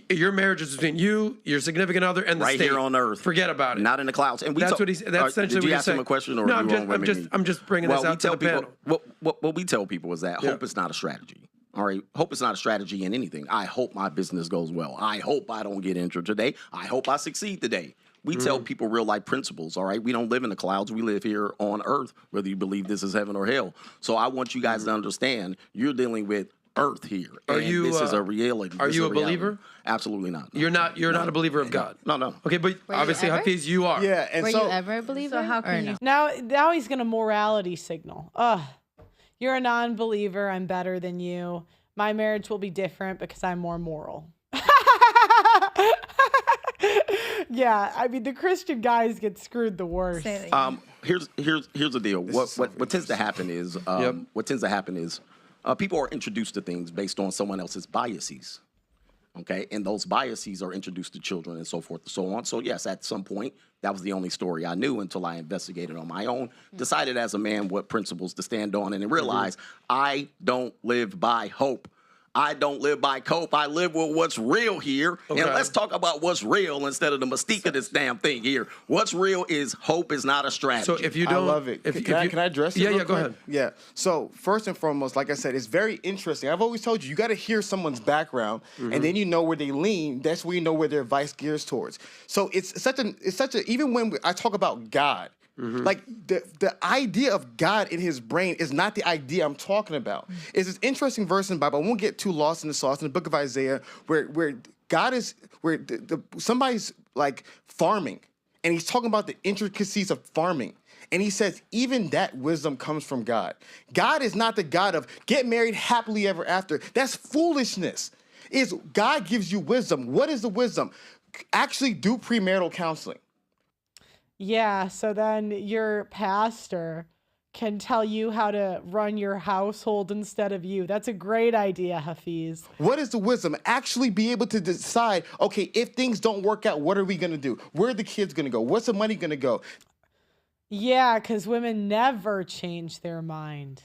Speaker 5: your marriage is between you, your significant other, and the state.
Speaker 3: Right here on earth.
Speaker 5: Forget about it.
Speaker 3: Not in the clouds. And
Speaker 5: that's essentially what he's saying. Did you ask
Speaker 3: him a question, or
Speaker 5: no? I'm just bringing this out to the panel.
Speaker 3: What we tell people is that hope is not a strategy. All right, hope is not a strategy in anything. I hope my business goes well. I hope I don't get injured today. I hope I succeed today. We tell people real life principles, all right? We don't live in the clouds. We live here on earth, whether you believe this is heaven or hell. So I want you guys to understand you're dealing with earth here.
Speaker 5: Are
Speaker 3: and
Speaker 5: you,
Speaker 3: this is a reality.
Speaker 5: are
Speaker 3: This
Speaker 5: you
Speaker 3: is
Speaker 5: a
Speaker 3: reality.
Speaker 5: believer?
Speaker 3: Absolutely not.
Speaker 5: You're not a believer of God.
Speaker 3: No.
Speaker 5: Okay, but
Speaker 6: Were you
Speaker 5: obviously,
Speaker 6: ever?
Speaker 5: Hafiz, you are.
Speaker 4: Yeah, and
Speaker 6: Were
Speaker 4: so
Speaker 6: you ever a believer?
Speaker 1: So how
Speaker 6: or
Speaker 1: can
Speaker 6: no?
Speaker 1: you? Now he's gonna morality signal. Ugh, you're a non-believer. I'm better than you. My marriage will be different because I'm more moral. Yeah, I mean the Christian guys get screwed the worst.
Speaker 6: Say it again.
Speaker 3: Here's the deal.
Speaker 4: is so
Speaker 3: What tends to happen is people are introduced to things based on someone else's biases. Okay, and those biases are introduced to children and so forth and so on. So yes, at some point, that was the only story I knew until I investigated on my own, decided as a man what principles to stand on, and then realized I don't live by hope. I don't live by cope. I live with what's real here.
Speaker 5: Okay.
Speaker 3: And let's talk about what's real instead of the mystique of this damn thing here. What's real is hope is not a strategy.
Speaker 5: So if you
Speaker 4: I
Speaker 5: don't,
Speaker 4: love it.
Speaker 5: If,
Speaker 4: Can I address it?
Speaker 5: Yeah,
Speaker 4: real
Speaker 5: yeah, go
Speaker 4: quick?
Speaker 5: ahead.
Speaker 4: Yeah. So first and foremost, like I said, it's very interesting. I've always told you, you got to hear someone's background, and then you know where they lean. That's where you know where their advice gears towards. So it's such a even when I talk about God. Like the idea of God in his brain is not the idea I'm talking about. It's this interesting verse in the Bible. I won't get too lost in the sauce in the book of Isaiah where God is where somebody's like farming and he's talking about the intricacies of farming. And he says, even that wisdom comes from God. God is not the God of get married happily ever after. That's foolishness. God gives you wisdom. What is the wisdom? Actually do premarital counseling.
Speaker 1: Yeah, so then your pastor can tell you how to run your household instead of you. That's a great idea, Hafiz.
Speaker 4: What is the wisdom? Actually be able to decide, okay, if things don't work out, what are we going to do? Where are the kids going to go? What's the money going to go?
Speaker 1: Yeah, because women never change their mind.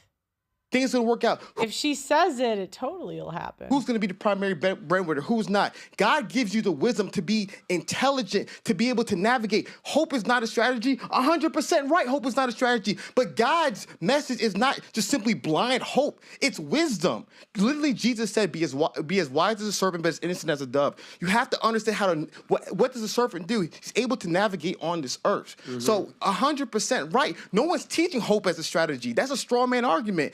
Speaker 4: Things going to work out.
Speaker 1: If she says it, it totally will happen.
Speaker 4: Who's going to be the primary breadwinner? Who's not? God gives you the wisdom to be intelligent, to be able to navigate. Hope is not a strategy. 100% right. Hope is not a strategy. But God's message is not just simply blind hope. It's wisdom. Literally, Jesus said, be as wise as a serpent, but as innocent as a dove. You have to understand how to, what does a serpent do? He's able to navigate on this earth. So 100% right. No one's teaching hope as a strategy. That's a straw man argument.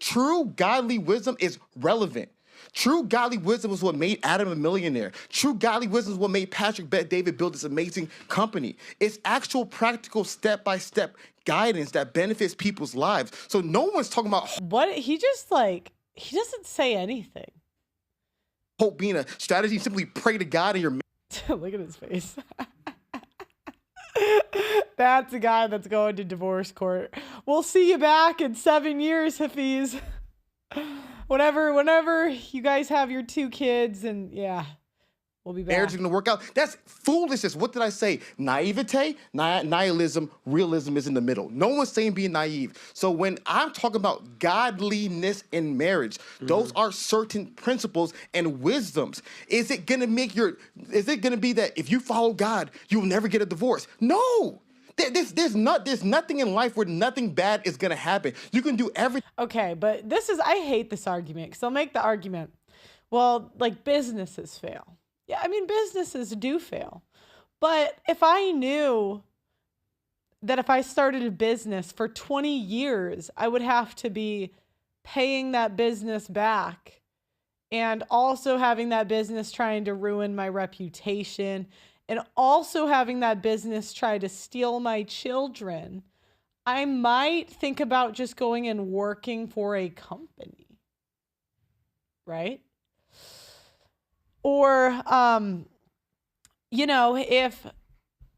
Speaker 4: True godly wisdom is relevant. True godly wisdom is what made Adam a millionaire. True godly wisdom is what made Patrick Bet David build this amazing company. It's actual practical step-by-step guidance that benefits people's lives. So no one's talking about
Speaker 1: What? He doesn't say anything.
Speaker 4: hope being a strategy. Simply pray to God and your
Speaker 1: Look at his face. That's a guy that's going to divorce court. We'll see you back in 7 years, Hafiz. Whenever you guys have your 2 kids, and yeah, we'll be back.
Speaker 4: marriage is going to work out. That's foolishness. What did I say? Naivete, nihilism, realism is in the middle. No one's saying being naive. So when I'm talking about godliness in marriage, those are certain principles and wisdoms. Is it going to be that if you follow God, you'll never get a divorce? No. There's nothing in life where nothing bad is going to happen. You can do everything.
Speaker 1: Okay, but I hate this argument because they'll make the argument, well, like businesses fail. Yeah, I mean, businesses do fail. But if I knew that if I started a business for 20 years, I would have to be paying that business back and also having that business trying to ruin my reputation and also having that business try to steal my children, I might think about just going and working for a company, right? Or, if,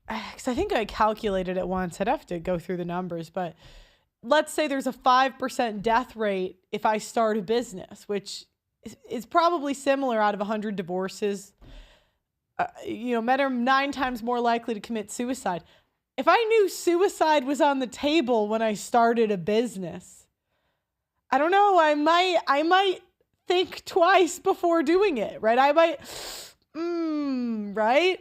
Speaker 1: because I think I calculated it once, I'd have to go through the numbers, but let's say there's a 5% death rate if I start a business, which is probably similar out of 100 divorces. Men are 9 times more likely to commit suicide. If I knew suicide was on the table when I started a business, I don't know, I might think twice before doing it, right? I might, right?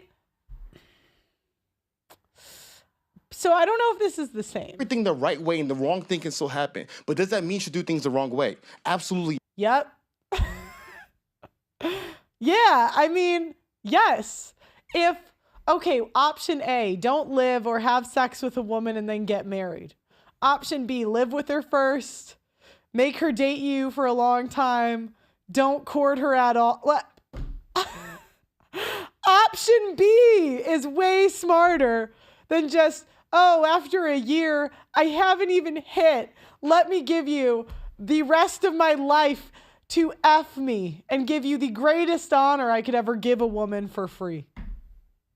Speaker 1: So I don't know if this is the same.
Speaker 4: Everything the right way and the wrong thing can still happen. But does that mean you should do things the wrong way? Absolutely.
Speaker 1: Yep. Yeah, I mean, yes. Option A, don't live or have sex with a woman and then get married. Option B, live with her first, make her date you for a long time, Don't court her at all. What? Option B is way smarter than just, oh, after a year, I haven't even hit. Let me give you the rest of my life to F me and give you the greatest honor I could ever give a woman for free.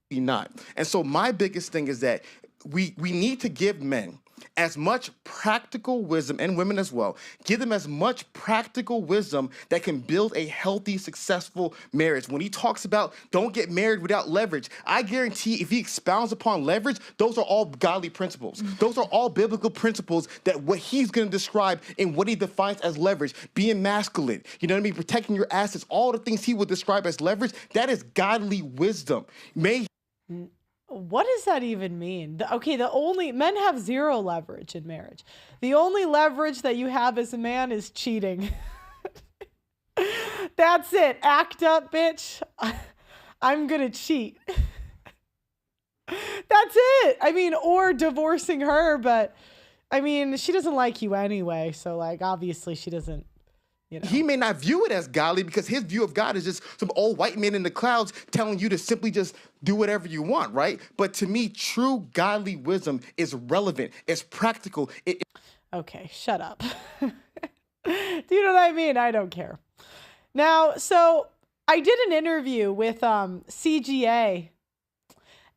Speaker 4: Not. And so my biggest thing is that we need to give men as much practical wisdom, and women as well, give them as much practical wisdom that can build a healthy, successful marriage. When he talks about don't get married without leverage, I guarantee if he expounds upon leverage, those are all godly principles. Those are all biblical principles that what he's going to describe in what he defines as leverage, being masculine, you know what I mean, protecting your assets, all the things he would describe as leverage, that is godly wisdom.
Speaker 1: What does that even mean? The only men have zero leverage in marriage. The only leverage that you have as a man is cheating. That's it. Act up, bitch. I'm gonna cheat. That's it. I mean, or divorcing her, but I mean, she doesn't like you anyway. So like, obviously she doesn't. You know.
Speaker 4: He may not view it as godly because his view of God is just some old white man in the clouds telling you to simply just do whatever you want, right? But to me, true godly wisdom is relevant. It's practical.
Speaker 1: Okay, shut up. Do you know what I mean? I don't care. Now, so I did an interview with CGA,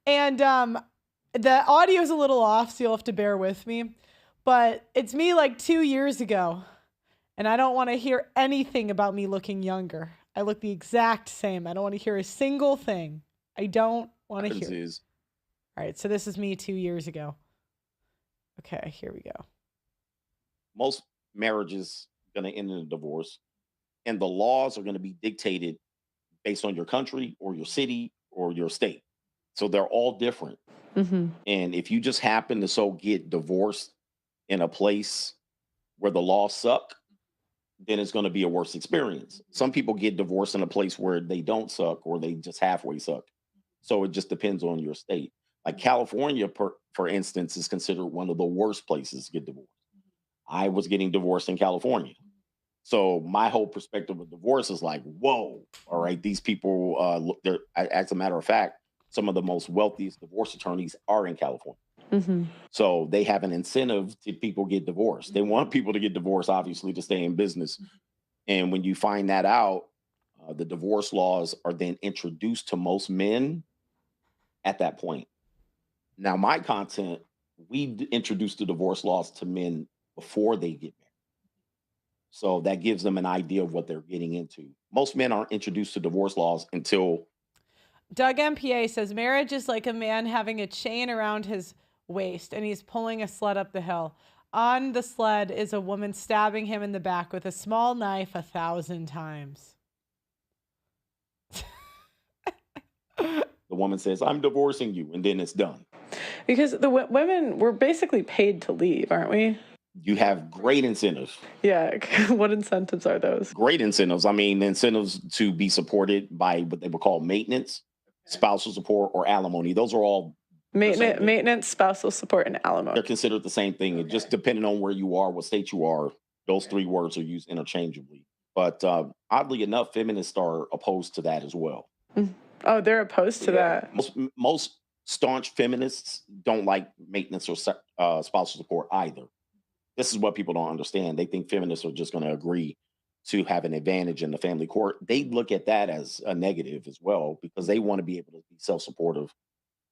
Speaker 1: and the audio's a little off, so you'll have to bear with me. But it's me like 2 years ago. And I don't want to hear anything about me looking younger. I look the exact same. I don't want to hear a single thing. I don't want to hear it. All right, so this is me 2 years ago. Okay, here we go.
Speaker 3: Most marriages are going to end in a divorce, and the laws are going to be dictated based on your country or your city or your state. So they're all different.
Speaker 1: Mm-hmm.
Speaker 3: And if you just happen to get divorced in a place where the laws suck, then it's going to be a worse experience. Some people get divorced in a place where they don't suck or they just halfway suck. So it just depends on your state. Like California, for instance, is considered one of the worst places to get divorced. I was getting divorced in California. So my whole perspective of divorce is like, whoa, all right, these people, as a matter of fact, some of the most wealthiest divorce attorneys are in California.
Speaker 1: Mm-hmm.
Speaker 3: So they have an incentive to people get divorced. They want people to get divorced, obviously, to stay in business. And when you find that out, the divorce laws are then introduced to most men at that point. Now, my content, we introduced the divorce laws to men before they get married. So that gives them an idea of what they're getting into. Most men aren't introduced to divorce laws until...
Speaker 1: Doug MPA says, marriage is like a man having a chain around his waist and he's pulling a sled up the hill. On the sled is a woman stabbing him in the back with a small knife 1,000 times.
Speaker 3: The woman says, I'm divorcing you, and then it's done.
Speaker 6: Because the women, we're basically paid to leave, aren't we?
Speaker 3: You have great incentives.
Speaker 6: Yeah. What incentives are those?
Speaker 3: Great incentives. I mean, incentives to be supported by what they would call maintenance, spousal support, or alimony. Those are all
Speaker 6: maintenance, spousal support, and alimony.
Speaker 3: They're considered the same thing. It just depending on where you are, what state you are, those three words are used interchangeably. But oddly enough, feminists are opposed to that as well.
Speaker 6: Oh, they're opposed to that.
Speaker 3: Most staunch feminists don't like maintenance or spousal support either. This is what people don't understand. They think feminists are just going to agree to have an advantage in the family court. They look at that as a negative as well because they want to be able to be self-supportive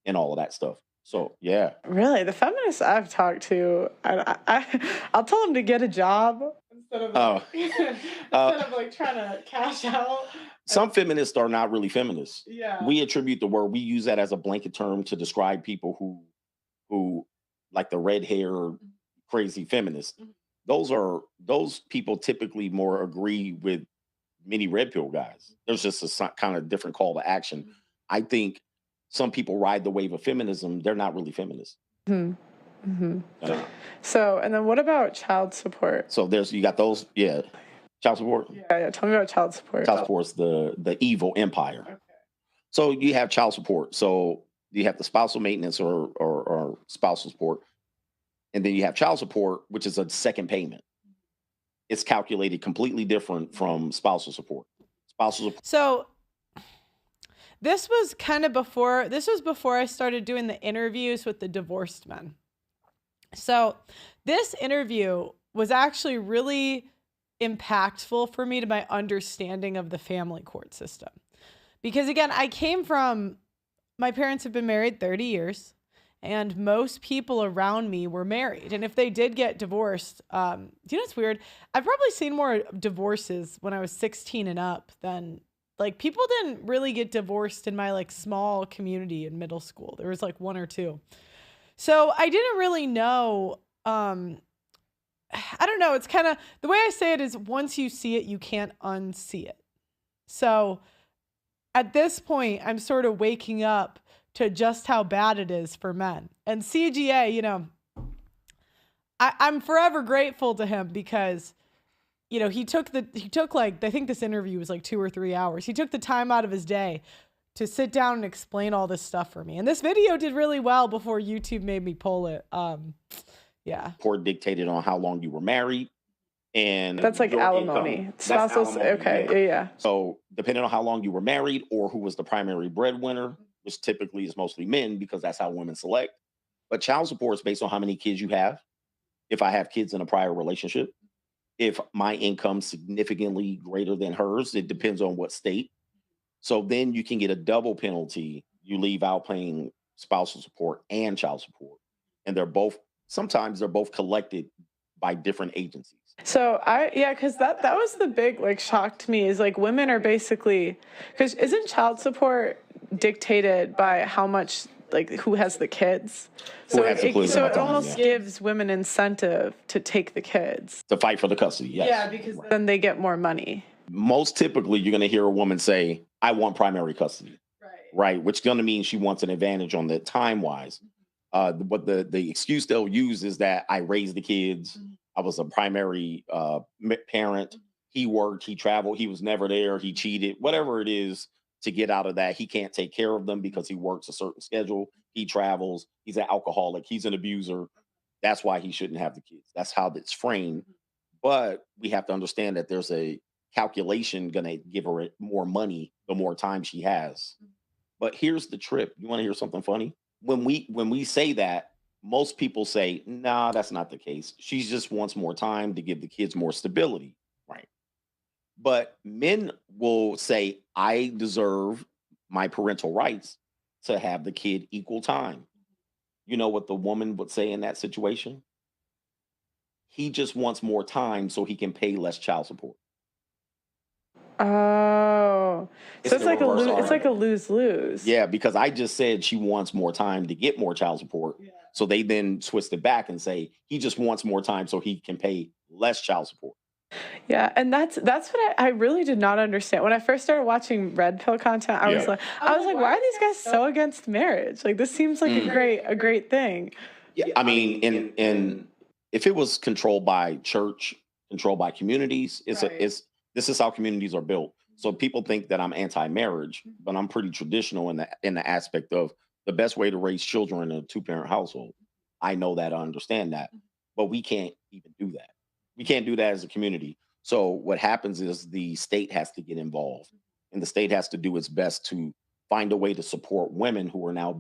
Speaker 3: and all of that stuff. So, yeah.
Speaker 6: Really? The feminists I've talked to, I'll tell them to get a job instead of like trying to cash out.
Speaker 3: Some feminists are not really feminists.
Speaker 6: Yeah.
Speaker 3: We attribute the word, we use that as a blanket term to describe people who like the red hair, crazy feminists. Those people typically more agree with many red pill guys. There's just a kind of different call to action. I think some people ride the wave of feminism. They're not really feminists.
Speaker 6: Mm-hmm. Mm-hmm. So, and then what about child support?
Speaker 3: So you got those, yeah. Child support?
Speaker 6: Yeah. Tell me about child support.
Speaker 3: Child support's the evil empire. Okay. So you have child support. So you have the spousal maintenance or spousal support. And then you have child support, which is a second payment. it's calculated completely different from spousal support. Spousal support.
Speaker 1: So this was before I started doing the interviews with the divorced men. So this interview was actually really impactful for me to my understanding of the family court system. Because again, my parents have been married 30 years and most people around me were married. And if they did get divorced, you know what's weird? I've probably seen more divorces when I was 16 and up than like people didn't really get divorced in my like small community in middle school. There was like one or two. So I didn't really know, I don't know. It's kind of, the way I say it is once you see it, you can't unsee it. So at this point, I'm sort of waking up to just how bad it is for men. And CGA, you know, I'm forever grateful to him because, you know, he took like, I think this interview was like 2 or 3 hours. He took the time out of his day to sit down and explain all this stuff for me. And this video did really well before YouTube made me pull it. Yeah.
Speaker 3: Court dictated on how long you were married. And
Speaker 6: that's like alimony. Spousal. Okay. Yeah.
Speaker 3: So depending on how long you were married or who was the primary breadwinner, which typically is mostly men because that's how women select. But child support is based on how many kids you have. If I have kids in a prior relationship, if my income's significantly greater than hers, it depends on what state. So then you can get a double penalty. You leave out paying spousal support and child support. And sometimes they're both collected by different agencies.
Speaker 6: So because that was the big like shock to me is like women are basically, because isn't child support dictated by how much, like who has the kids? So it almost gives women incentive to take the kids.
Speaker 3: To fight for the custody, yes.
Speaker 6: Yeah, because then they get more money.
Speaker 3: Most typically, you're going to hear a woman say, I want primary custody. Right? Which is going to mean she wants an advantage on the time-wise. But the excuse they'll use is that I raised the kids. I was a primary parent. He worked, he traveled, he was never there, he cheated, whatever it is to get out of that. He can't take care of them because he works a certain schedule. He travels. He's an alcoholic. He's an abuser. That's why he shouldn't have the kids. That's how it's framed. But we have to understand that there's a calculation going to give her more money the more time she has. But here's the trip. You want to hear something funny? When we say that, most people say, nah, that's not the case. She just wants more time to give the kids more stability, right? But men will say, I deserve my parental rights to have the kid equal time. You know what the woman would say in that situation? He just wants more time so he can pay less child support.
Speaker 6: Oh, so it's like a lose-lose.
Speaker 3: Yeah, because I just said she wants more time to get more child support. Yeah. So they then twist it back and say he just wants more time so he can pay less child support.
Speaker 6: Yeah, and that's what I really did not understand. When I first started watching Red Pill content, I was like, why are these guys so against marriage? Like this seems like a great thing.
Speaker 3: Yeah, I mean, and if it was controlled by church, controlled by communities, this is how communities are built. So people think that I'm anti-marriage, but I'm pretty traditional in the aspect of the best way to raise children in a 2-parent household. I know that, I understand that, but we can't even do that. We can't do that as a community. So what happens is the state has to get involved, and the state has to do its best to find a way to support women who are now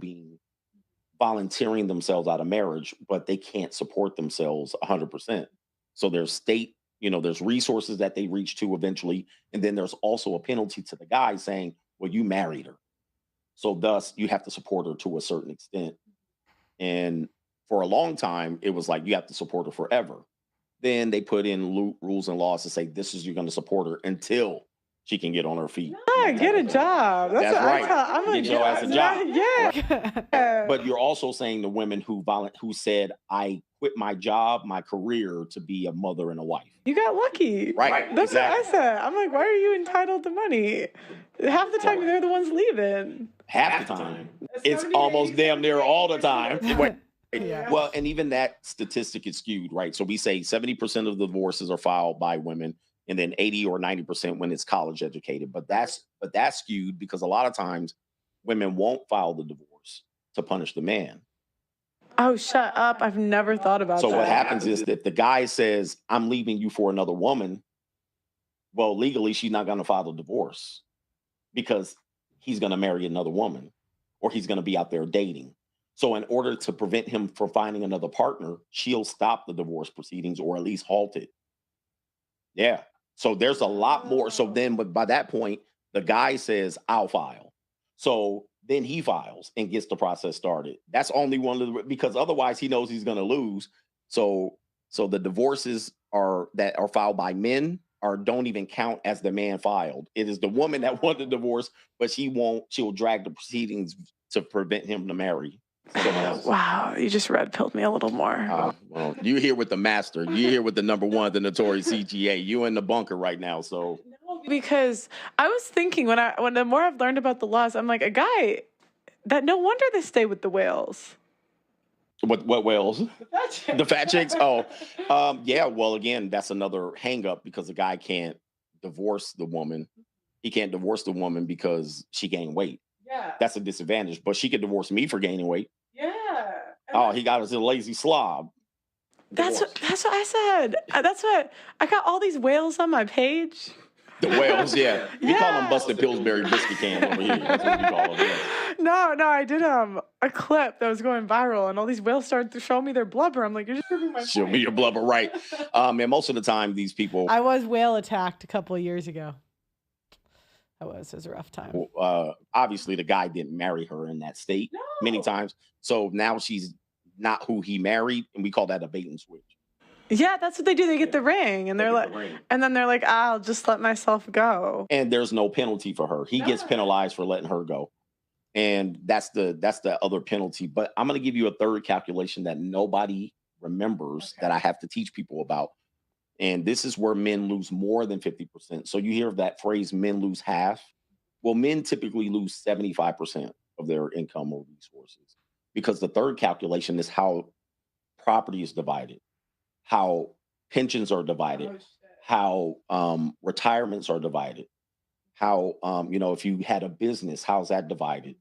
Speaker 3: volunteering themselves out of marriage, but they can't support themselves 100%. So there's state, there's resources that they reach to eventually. And then there's also a penalty to the guy saying, well, you married her. So thus you have to support her to a certain extent. And for a long time, it was like, you have to support her forever. Then they put in rules and laws to say, you're going to support her until she can get on her feet.
Speaker 6: Yeah, get a job.
Speaker 3: That's right.
Speaker 6: I'm
Speaker 3: get your ass a job.
Speaker 6: Yeah.
Speaker 3: But you're also saying the women who said, I quit my job, my career to be a mother and a wife.
Speaker 6: You got lucky.
Speaker 3: Right.
Speaker 6: That's exactly what I said. I'm like, why are you entitled to money? Half the time they're the ones leaving.
Speaker 3: Half the time. It's almost damn near all the time. Yeah. Well, and even that statistic is skewed, right? So we say 70% of the divorces are filed by women, and then 80 or 90% when it's college educated. But that's skewed because a lot of times women won't file the divorce to punish the man.
Speaker 6: Oh, shut up. I've never thought about
Speaker 3: So
Speaker 6: that.
Speaker 3: what happens is that the guy says, I'm leaving you for another woman. Well, legally, she's not going to file a divorce because he's going to marry another woman or he's going to be out there dating. So in order to prevent him from finding another partner, she'll stop the divorce proceedings or at least halt it. Yeah. So there's a lot more. So then, but by that point, the guy says, I'll file. So then he files and gets the process started. That's only one of the, because otherwise he knows he's going to lose. So the divorces that are filed by men don't even count as the man filed. It is the woman that won the divorce, but she'll drag the proceedings to prevent him to marry.
Speaker 6: Wow, you just red pilled me a little more.
Speaker 3: Well, you're here with the master. You're here with the number one, the notorious CGA. You in the bunker right now, so.
Speaker 6: Because I was thinking when the more I've learned about the laws, I'm like, a guy that no wonder they stay with the whales.
Speaker 3: What whales? The fat chicks. Oh, yeah. Well, again, that's another hang up because the guy can't divorce the woman. He can't divorce the woman because she gained weight.
Speaker 1: Yeah.
Speaker 3: That's a disadvantage. But she could divorce me for gaining weight.
Speaker 1: Yeah.
Speaker 3: Oh, he got us a lazy slob.
Speaker 6: That's what I said. That's what I got all these whales on my page.
Speaker 3: The whales, yeah. We call them busted Pillsbury biscuit cans over here. That's what we call them. Yeah.
Speaker 6: No, I did a clip that was going viral, and all these whales started to show me their blubber. I'm like, you're just proving my
Speaker 3: Show
Speaker 6: point.
Speaker 3: me your blubber, right? And most of the time, these people.
Speaker 1: I was whale attacked a couple of years ago. It was a rough time.
Speaker 3: Obviously, the guy didn't marry her in that state many times. So now she's not who he married, and we call that a bait and switch.
Speaker 6: Yeah, that's what they do. They get the ring, and and then they're like, I'll just let myself go.
Speaker 3: And there's no penalty for her. He gets penalized for letting her go. And that's the other penalty. But I'm going to give you a third calculation that nobody remembers that I have to teach people about. And this is where men lose more than 50%. So you hear that phrase, men lose half. Well, men typically lose 75% of their income or resources because the third calculation is how property is divided, how pensions are divided, how retirements are divided, how, if you had a business, how's that divided?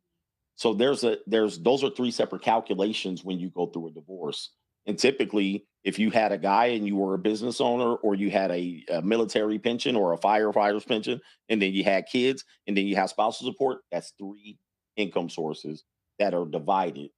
Speaker 3: So those are three separate calculations when you go through a divorce. And typically, if you had a guy and you were a business owner or you had a military pension or a firefighter's pension, and then you had kids and then you have spousal support, that's three income sources that are divided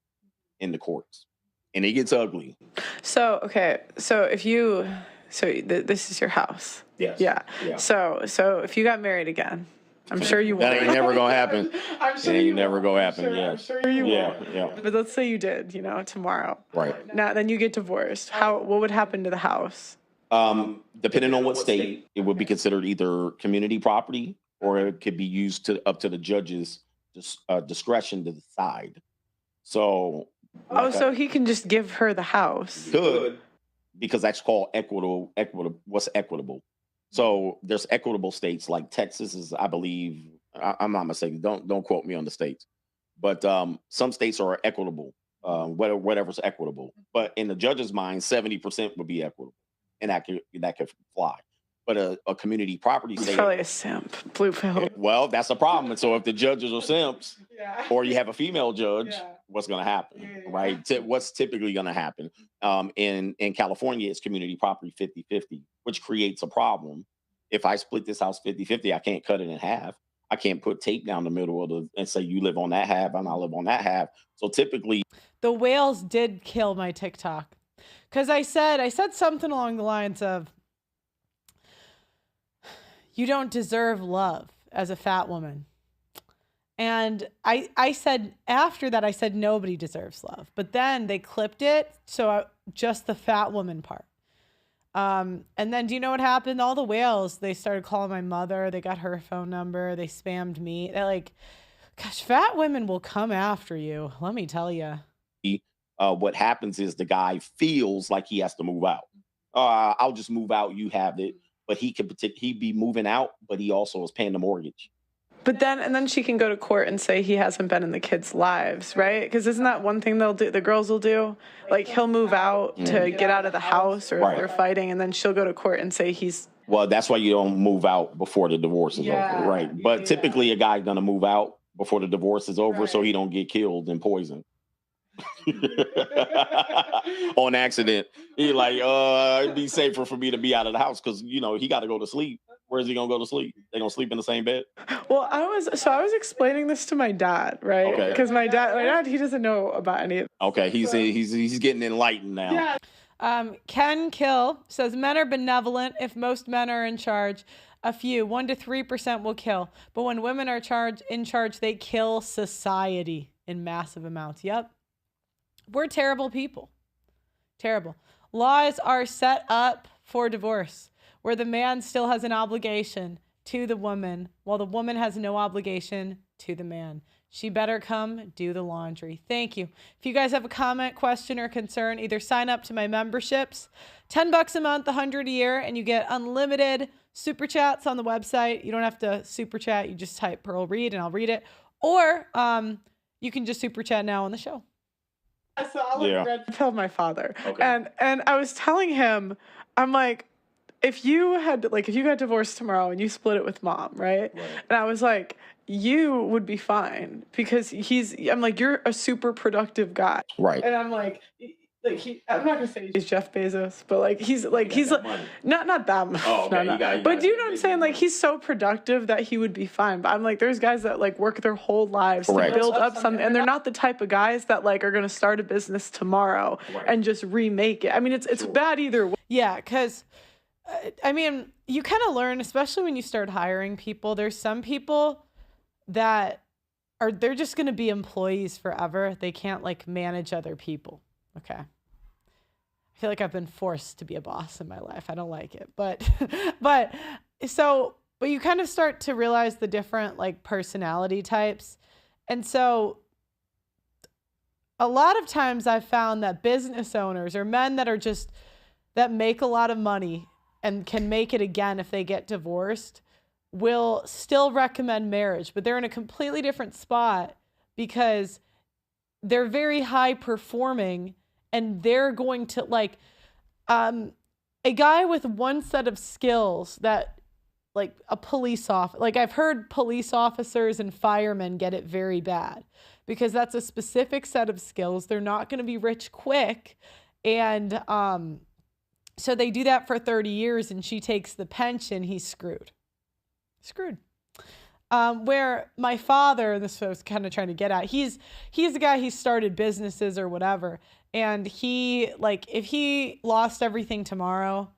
Speaker 3: in the courts. And it gets ugly.
Speaker 6: So, okay. So this is your house.
Speaker 3: Yes.
Speaker 6: Yeah. So if you got married again, I'm sure you would.
Speaker 3: That ain't never gonna happen.
Speaker 6: I'm sure
Speaker 3: it
Speaker 6: you
Speaker 3: ain't never gonna happen.
Speaker 6: I'm sure you would.
Speaker 3: Yeah.
Speaker 6: But let's say you did, tomorrow.
Speaker 3: Right.
Speaker 6: Now, then you get divorced. What would happen to the house?
Speaker 3: Depending on what state, it would be considered either community property or it could be used up to the judge's discretion to decide. So.
Speaker 6: So he can just give her the house.
Speaker 3: Could, because that's called equitable. What's equitable? So there's equitable states like Texas is, I believe, I'm not mistaken. Don't quote me on the states, but some states are equitable, whatever's equitable. But in the judge's mind, 70% would be equitable, and that could fly. But a community property state,
Speaker 6: probably a simp, blue pill.
Speaker 3: Well, that's the problem. And so if the judges are simps, or you have a female judge, what's going to happen, right? What's typically going to happen? In California, it's community property 50-50, which creates a problem. If I split this house 50-50, I can't cut it in half. I can't put tape down the middle and say you live on that half and I live on that half. So typically,
Speaker 1: the whales did kill my TikTok because I said something along the lines of, "You don't deserve love as a fat woman." And I said, after that, I said, nobody deserves love. But then they clipped it. So just the fat woman part. And then do you know what happened? All the whales, they started calling my mother. They got her phone number. They spammed me. They're like, gosh, fat women will come after you. Let me tell you.
Speaker 3: What happens is the guy feels like he has to move out. I'll just move out. You have it. But he'd be moving out, but he also is paying the mortgage.
Speaker 6: But then she can go to court and say he hasn't been in the kids' lives, right? Because isn't that one thing they'll do? The girls will do, like he'll move out to get out of the house, or if they're fighting, and then she'll go to court and say he's.
Speaker 3: Well, that's why you don't move out before the divorce is over, right? But typically, a guy's gonna move out before the divorce is over, so he don't get killed and poisoned. On accident. He like, it'd be safer for me to be out of the house because he got to go to sleep. Where's he gonna go to sleep? They gonna sleep in the same bed?
Speaker 6: Well, I was explaining this to my dad, right?
Speaker 3: Okay.
Speaker 6: Because my dad, he doesn't know about any of it.
Speaker 3: Okay, he's getting enlightened now.
Speaker 6: Yeah.
Speaker 1: Ken Kill says men are benevolent if most men are in charge. A few, 1 to 3% will kill. But when women are in charge, they kill society in massive amounts. Yep. We're terrible people. Terrible. Laws are set up for divorce, where the man still has an obligation to the woman, while the woman has no obligation to the man. She better come do the laundry. Thank you. If you guys have a comment, question, or concern, either sign up to my memberships, $10 a month, $100 a year, and you get unlimited super chats on the website. You don't have to super chat. You just type Pearl Read and I'll read it. Or you can just super chat now on the show.
Speaker 6: So I'll tell my father.
Speaker 3: Okay.
Speaker 6: And I was telling him, I'm like, if you got divorced tomorrow and you split it with mom, right? And I was like, you would be fine because I'm like, you're a super productive guy.
Speaker 3: Right.
Speaker 6: And I'm like I'm not gonna say he's Jeff Bezos, but he's not that much.
Speaker 3: Oh, okay.
Speaker 6: No. But do you know what I'm saying? Like, he's so productive that he would be fine. But I'm like, there's guys that work their whole lives to build up something, and they're not the type of guys that are gonna start a business tomorrow and just remake it. I mean, it's bad either way.
Speaker 1: Yeah, because I mean, you kind of learn, especially when you start hiring people. There's some people that they're just gonna be employees forever. They can't manage other people. Okay. I feel like I've been forced to be a boss in my life. I don't like it. But you kind of start to realize the different personality types. And so a lot of times I've found that business owners or men that make a lot of money and can make it again if they get divorced will still recommend marriage, but they're in a completely different spot because they're very high performing. And they're going to a guy with one set of skills that a police officer, I've heard police officers and firemen get it very bad because that's a specific set of skills. They're not going to be rich quick. And so they do that for 30 years and she takes the pension. He's screwed. Where my father, this was kind of trying to get at, he's the guy, he started businesses or whatever. And he, if he lost everything tomorrow,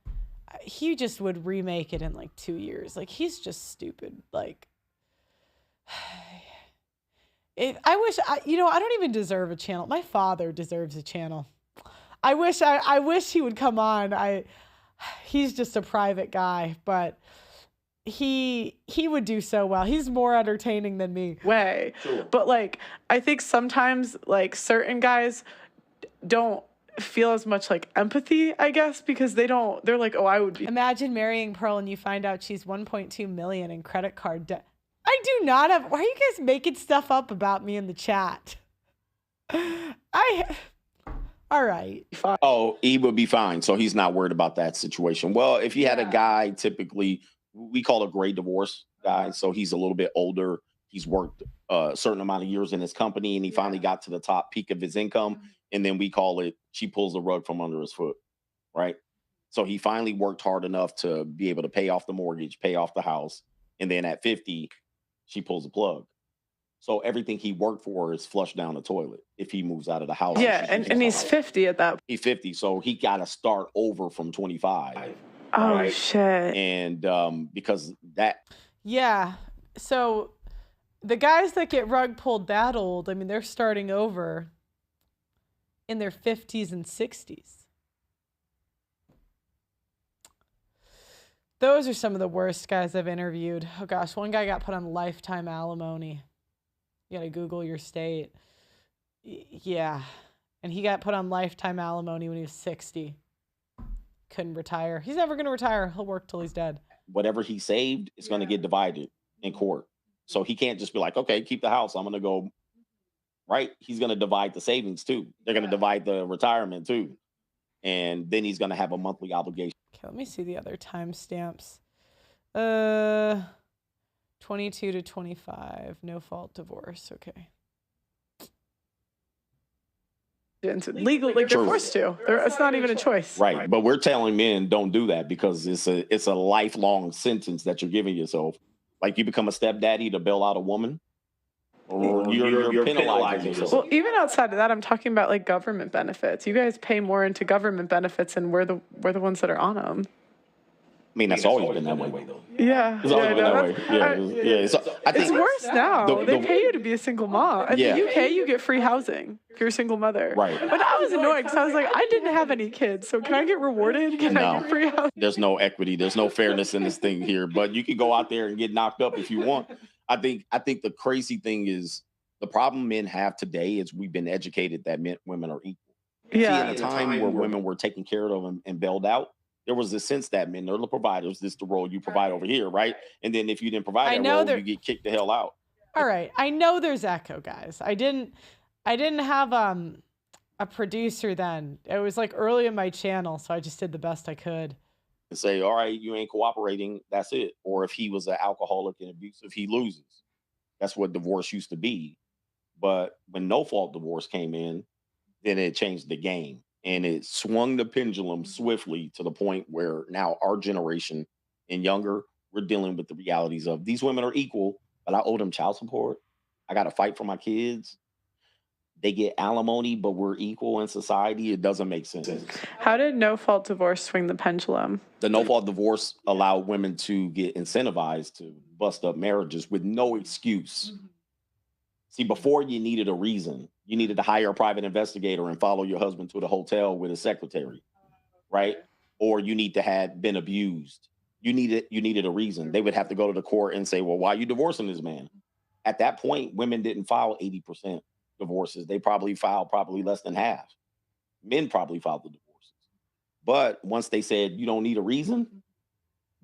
Speaker 1: he just would remake it in 2 years. He's just stupid. I don't even deserve a channel. My father deserves a channel. I wish he would come on. He's just a private guy, but he would do so well. He's more entertaining than me.
Speaker 6: Way. Sure. But I think sometimes certain guys don't feel as much empathy, I guess, because they're like, oh, I would be.
Speaker 1: Imagine marrying Pearl and you find out she's 1.2 million in credit card debt. I do not have. Why are you guys making stuff up about me in the chat? All right.
Speaker 3: Oh, he would be fine. So he's not worried about that situation. Well, if you had a guy, typically we call a gray divorce guy. So he's a little bit older. He's worked a certain amount of years in his company and he finally got to the top peak of his income. And then we call it, she pulls the rug from under his foot, right? So he finally worked hard enough to be able to pay off the mortgage, pay off the house. And then at 50, she pulls the plug. So everything he worked for is flushed down the toilet if he moves out of the house.
Speaker 6: Yeah, and he's 50 at that point.
Speaker 3: He's 50, so he got to start over from 25.
Speaker 6: Oh, right? Shit.
Speaker 3: And because that...
Speaker 1: Yeah, so the guys that get rug pulled that old, I mean, they're starting over in their 50s and 60s. Those are some of the worst guys I've interviewed. Oh gosh, one guy got put on lifetime alimony. You gotta Google your state. Yeah. And he got put on lifetime alimony when he was 60. Couldn't retire. He's never gonna retire. He'll work till he's dead.
Speaker 3: Whatever he saved is gonna get divided in court. So he can't just be like, okay, keep the house. I'm gonna go, right? He's gonna divide the savings too. They're gonna divide the retirement too. And then he's gonna have a monthly obligation.
Speaker 1: Okay, let me see the other timestamps. 22 to 25, no fault divorce. Okay.
Speaker 6: It's legal, like they're forced to. It's not even a choice.
Speaker 3: Right. But we're telling men don't do that because it's a lifelong sentence that you're giving yourself. Like you become a stepdaddy to bail out a woman, or you're penalizing yourself.
Speaker 6: Well, even outside of that, I'm talking about like government benefits. You guys pay more into government benefits, and we're the ones that are on them.
Speaker 3: I mean, that's always been that way, though.
Speaker 6: Yeah.
Speaker 3: It's always been that way. Yeah. So I think
Speaker 6: it's worse now. They pay you to be a single mom. In the UK, you get free housing if you're a single mother.
Speaker 3: Right.
Speaker 6: But I was annoyed because I was like, I didn't have any kids, so can I get rewarded? Can I get free housing?
Speaker 3: There's no equity. There's no fairness in this thing here. But you can go out there and get knocked up if you want. I think the crazy thing is the problem men have today is we've been educated that women are equal.
Speaker 6: Yeah.
Speaker 3: See, in a time where women were taken care of and bailed out, there was this sense that men are the providers. This is the role you provide over here, right? And then if you didn't provide that role, you get kicked the hell out.
Speaker 1: All right, I know there's echo, guys. I didn't have a producer then. It was like early in my channel, so I just did the best I could.
Speaker 3: And say, all right, you ain't cooperating. That's it. Or if he was an alcoholic and abusive, he loses. That's what divorce used to be. But when no fault divorce came in, then it changed the game. And it swung the pendulum swiftly to the point where now our generation and younger, we're dealing with the realities of these women are equal, but I owe them child support. I got to fight for my kids. They get alimony, but we're equal in society. It doesn't make sense.
Speaker 6: How did no-fault divorce swing the pendulum?
Speaker 3: The no-fault divorce allowed women to get incentivized to bust up marriages with no excuse. See, before you needed a reason. You needed to hire a private investigator and follow your husband to the hotel with a secretary, right? Or you need to have been abused. You needed a reason. They would have to go to the court and say, well, why are you divorcing this man? At that point, women didn't file 80% divorces. They probably filed less than half. Men probably filed the divorces. But once they said you don't need a reason,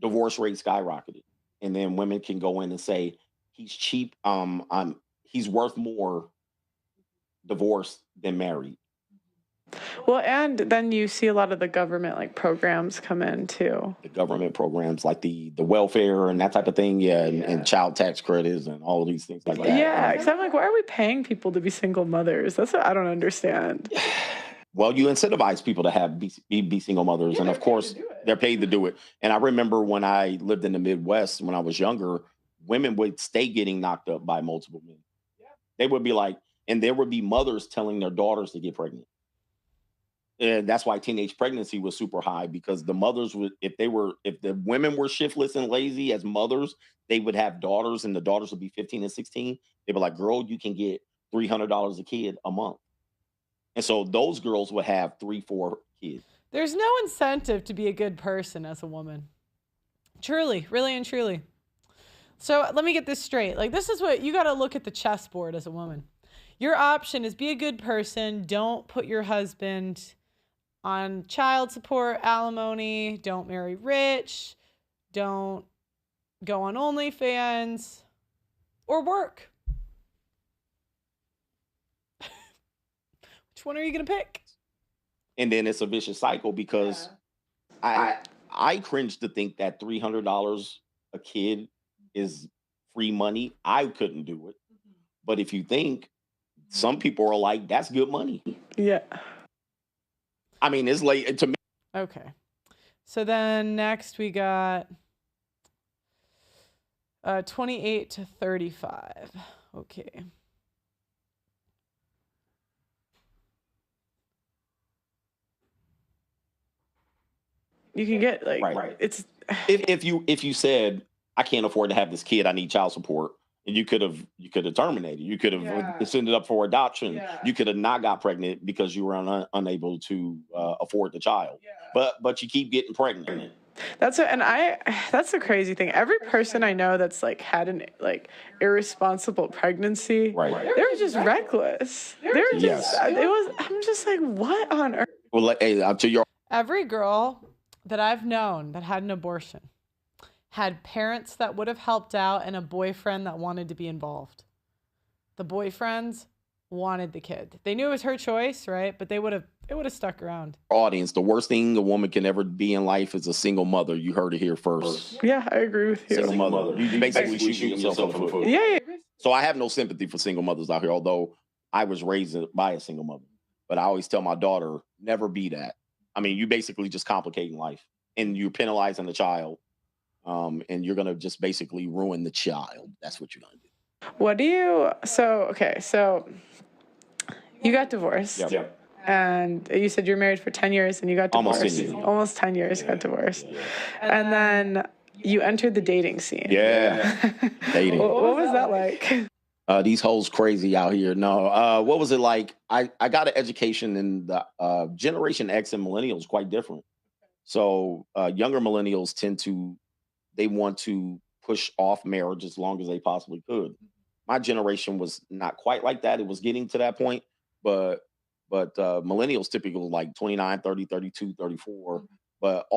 Speaker 3: divorce rate skyrocketed. And then women can go in and say, he's cheap. He's worth more divorced than married.
Speaker 6: Well, and then you see a lot of the government like programs come in too.
Speaker 3: The government programs like the welfare and that type of thing, and child tax credits and all of these things like that.
Speaker 6: Yeah, because I'm like, why are we paying people to be single mothers? That's what I don't understand.
Speaker 3: Well, you incentivize people to be single mothers, and of course they're paid to do it. And I remember when I lived in the Midwest when I was younger, women would stay getting knocked up by multiple men. They would be like, and there would be mothers telling their daughters to get pregnant. And that's why teenage pregnancy was super high, because the mothers would, if the women were shiftless and lazy as mothers, they would have daughters and the daughters would be 15 and 16. They'd be like, girl, you can get $300 a kid a month. And so those girls would have 3-4 kids.
Speaker 1: There's no incentive to be a good person as a woman. Truly, really and truly. So let me get this straight. Like, this is what you got to look at the chessboard as a woman. Your option is be a good person. Don't put your husband on child support, alimony. Don't marry rich. Don't go on OnlyFans or work. Which one are you going to pick?
Speaker 3: And then it's a vicious cycle because I cringe to think that $300 a kid is free money. I couldn't do it. But if you think, some people are like, that's good money.
Speaker 6: Yeah.
Speaker 3: I mean, it's late to me.
Speaker 1: Okay. So then next we got 28 to 35. Okay.
Speaker 6: You can get like it's
Speaker 3: if you said, I can't afford to have this kid, I need child support. And you could have terminated. You could have sent it up for adoption. Yeah. You could have not got pregnant because you were unable to afford the child. Yeah. But you keep getting pregnant.
Speaker 6: That's the crazy thing. Every person I know that's like had an like irresponsible pregnancy, they were just reckless. They were just I'm just like, what on earth?
Speaker 3: Well, hey,
Speaker 1: every girl that I've known that had an abortion had parents that would have helped out and a boyfriend that wanted to be involved. The boyfriends wanted the kid. They knew it was her choice, right? But it would have stuck around.
Speaker 3: Audience, the worst thing a woman can ever be in life is a single mother. You heard it here first.
Speaker 6: Yeah, I agree with you.
Speaker 3: Single mother. You basically shooting yourself in the foot.
Speaker 6: Yeah.
Speaker 3: So I have no sympathy for single mothers out here, although I was raised by a single mother. But I always tell my daughter, never be that. I mean, you basically just complicating life, and you're penalizing the child, and you're gonna just basically ruin the child. That's what you're gonna do.
Speaker 6: What do you? So you got divorced.
Speaker 3: Yep.
Speaker 6: And you said you were married for 10 years and you got divorced.
Speaker 3: Almost 10 years.
Speaker 6: Almost 10 years, got divorced. And then you entered the dating scene.
Speaker 3: Yeah. Dating.
Speaker 6: What was that like?
Speaker 3: These hoes crazy out here. No. What was it like? I got an education in the Generation X and millennials quite different. So younger millennials they want to push off marriage as long as they possibly could. My generation was not quite like that. It was getting to that point, but millennials typically like 29, 30, 32, 34. But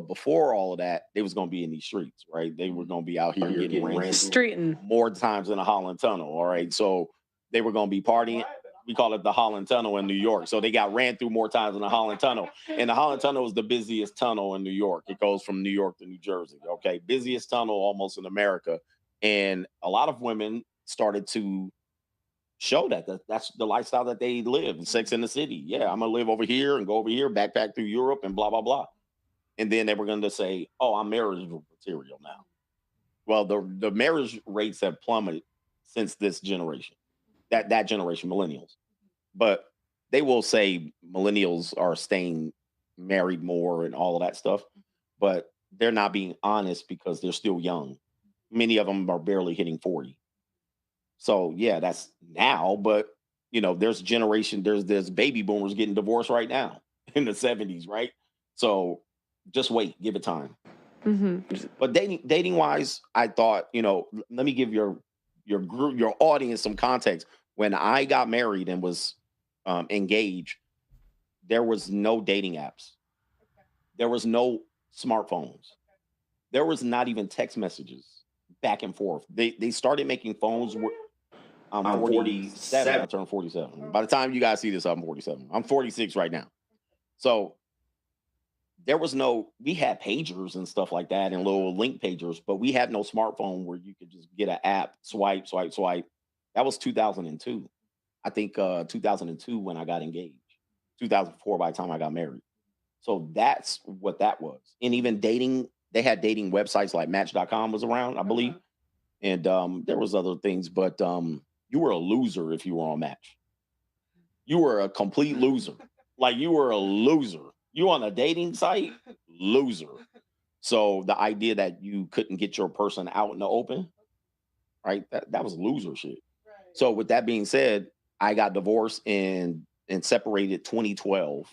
Speaker 3: before all of that, they was going to be in these streets, right? They were going to be out here getting ran
Speaker 6: Streeting
Speaker 3: more times in the Holland Tunnel, all right? So they were going to be partying. We call it the Holland Tunnel in New York. So they got ran through more times in the Holland Tunnel. And the Holland Tunnel is the busiest tunnel in New York. It goes from New York to New Jersey, okay? Busiest tunnel almost in America. And a lot of women started to show that's the lifestyle that they live. Sex in the City. Yeah, I'm gonna live over here and go over here, backpack through Europe and blah blah blah. And then they were going to say, "Oh, I'm marriage material now." Well, the marriage rates have plummeted since this generation, that generation, millennials. But they will say millennials are staying married more and all of that stuff, but they're not being honest because they're still young. Many of them are barely hitting 40. So yeah, that's now, but there's baby boomers getting divorced right now in the 70s, right? So just wait, give it time.
Speaker 6: Mm-hmm.
Speaker 3: But dating wise, I thought, let me give your group, your audience some context. When I got married and was engaged, there was no dating apps. There was no smartphones. There was not even text messages back and forth. They started making phones. I'm 47. I turned 47. By the time you guys see this, I'm 47. I'm 46 right now. So we had pagers and stuff like that and little link pagers, but we had no smartphone where you could just get an app, swipe. That was 2002. I think 2002 when I got engaged. 2004 by the time I got married. So that's what that was. And even dating, they had dating websites like Match.com was around, I believe. And there was other things, but you were a loser if you were on Match. You were a complete loser. Like you were a loser. You on a dating site, loser. So the idea that you couldn't get your person out in the open, right? That was loser shit. Right. So with that being said, I got divorced and separated 2012.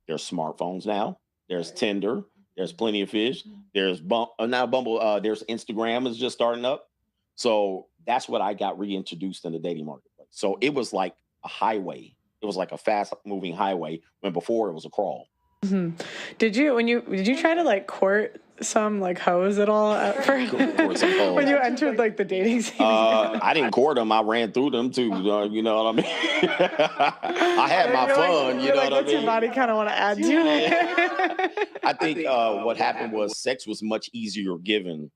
Speaker 3: There's smartphones now. There's Tinder. There's Plenty of Fish. There's now Bumble. There's Instagram is just starting up. So that's what I got reintroduced in the dating marketplace. So it was like a highway. It was like a fast moving highway when before it was a crawl.
Speaker 6: Mm-hmm. Did you try to like court some like hoes at all when you entered like the dating scene?
Speaker 3: I didn't court them. I ran through them too. You know what I mean? I had my fun. You know what I mean?
Speaker 6: Your body kind of want to add to it.
Speaker 3: I think what happened was sex was much easier given.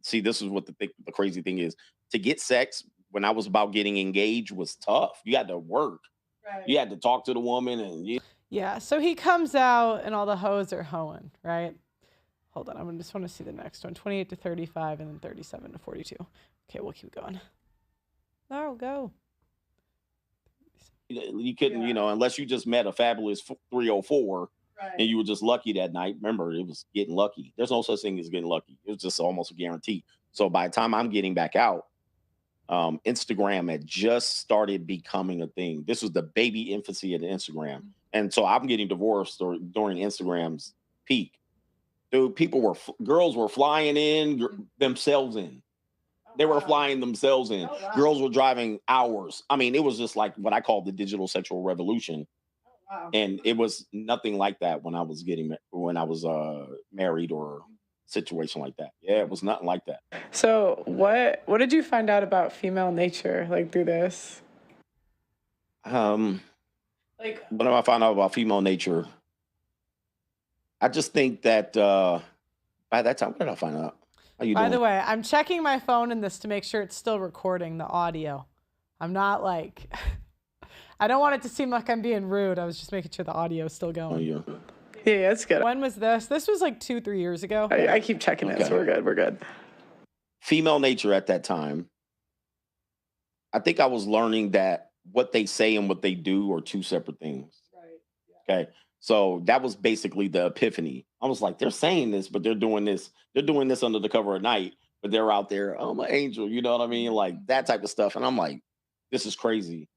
Speaker 3: See, this is what the crazy thing is. To get sex when I was about getting engaged was tough. You had to work. Right. You had to talk to the woman and
Speaker 1: yeah. So he comes out and all the hoes are hoeing, right? Hold on, I just want to see the next one. 28 to 35 and then 37 to 42. Okay, we'll keep going. No, go.
Speaker 3: You couldn't, unless you just met a fabulous 304 right. And you were just lucky that night. Remember, it was getting lucky. There's no such thing as getting lucky. It was just almost a guarantee. So by the time I'm getting back out, Instagram had just started becoming a thing. This was the baby infancy of the Instagram. And so I'm getting divorced during Instagram's peak. Dude, girls were flying in themselves in. They were flying themselves in. Oh, wow. Girls were driving hours. I mean, it was just like what I call the digital sexual revolution. Oh, wow. And it was nothing like that when I was married or situation like that. Yeah, it was nothing like that.
Speaker 6: So what did you find out about female nature like through this?
Speaker 3: What did I find out about female nature? I just think that by that time, what did I find out? How you doing?
Speaker 1: By the way, I'm checking my phone in this to make sure it's still recording the audio. I'm not like, I don't want it to seem like I'm being rude. I was just making sure the audio is still going.
Speaker 3: Oh, yeah.
Speaker 6: Yeah, it's good.
Speaker 1: When was this? This was like 2-3 years ago.
Speaker 6: I keep checking it, so we're good. We're good.
Speaker 3: Female nature at that time, I think I was learning that what they say and what they do are two separate things. Right. Okay. So that was basically the epiphany. I was like, they're saying this, but they're doing this. They're doing this under the cover of night, but they're out there. Oh, my angel. You know what I mean? Like that type of stuff. And I'm like, this is crazy.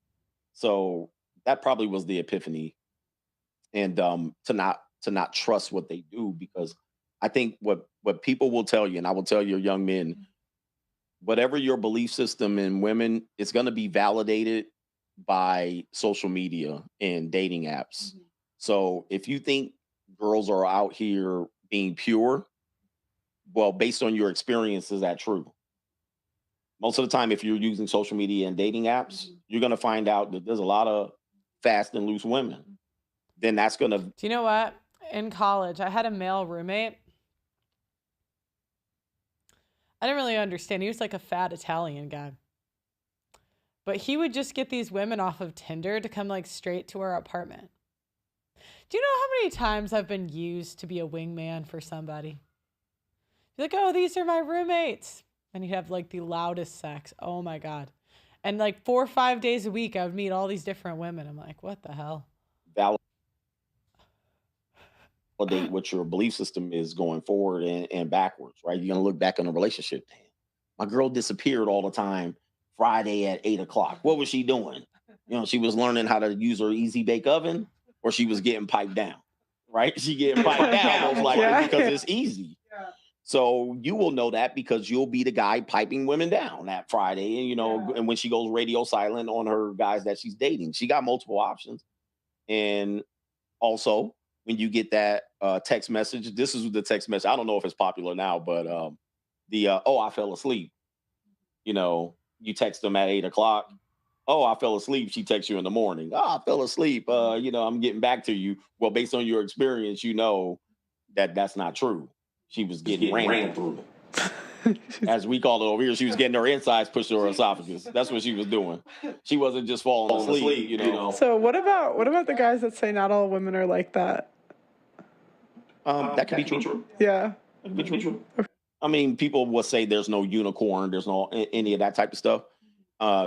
Speaker 3: So that probably was the epiphany. And to not trust what they do, because I think what people will tell you, and I will tell your young men, whatever your belief system in women, it's going to be validated by social media and dating apps. Mm-hmm. So if you think girls are out here being pure, well, based on your experience, is that true? Most of the time, if you're using social media and dating apps, mm-hmm. you're going to find out that there's a lot of fast and loose women. Then that's going to...
Speaker 1: Do you know what? In college, I had a male roommate. I didn't really understand. He was like a fat Italian guy. But he would just get these women off of Tinder to come like straight to our apartment. Do you know how many times I've been used to be a wingman for somebody? You're like, oh, these are my roommates. And he'd have like the loudest sex. Oh my God. And like 4 or 5 days a week, I would meet all these different women. I'm like, what the hell?
Speaker 3: Validate what your belief system is going forward and backwards, right? You're going to look back on a relationship. Damn, my girl disappeared all the time Friday at 8:00. What was she doing? You know, she was learning how to use her easy bake oven, or she was getting piped down, right? She getting piped down most likely because it's easy. So you will know that because you'll be the guy piping women down that Friday. And, you know, and when she goes radio silent on her guys that she's dating, she got multiple options. And also when you get that text message, this is the text message. I don't know if it's popular now, but oh, I fell asleep. You know, you text them at 8:00. Oh, I fell asleep. She texts you in the morning. Oh, I fell asleep. You know, I'm getting back to you. Well, based on your experience, you know that that's not true. She was getting ran through. As we call it over here, she was getting her insides pushed to her esophagus. That's what she was doing. She wasn't just falling asleep, you know.
Speaker 6: So what about the guys that say not all women are like that?
Speaker 3: That could be true.
Speaker 6: Yeah.
Speaker 3: That could be true. I mean, people will say there's no unicorn, there's no any of that type of stuff.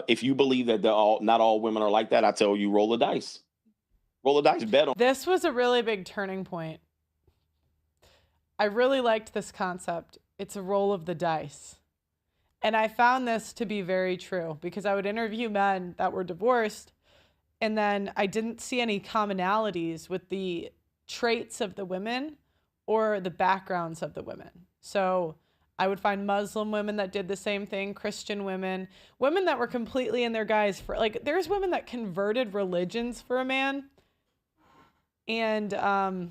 Speaker 3: If you believe that not all women are like that, I tell you, roll the dice. Roll the dice, bet on.
Speaker 1: This was a really big turning point. I really liked this concept. It's a roll of the dice. And I found this to be very true because I would interview men that were divorced, and then I didn't see any commonalities with the traits of the women or the backgrounds of the women. So I would find Muslim women that did the same thing, Christian women that were completely in their guys for, like, there's women that converted religions for a man, and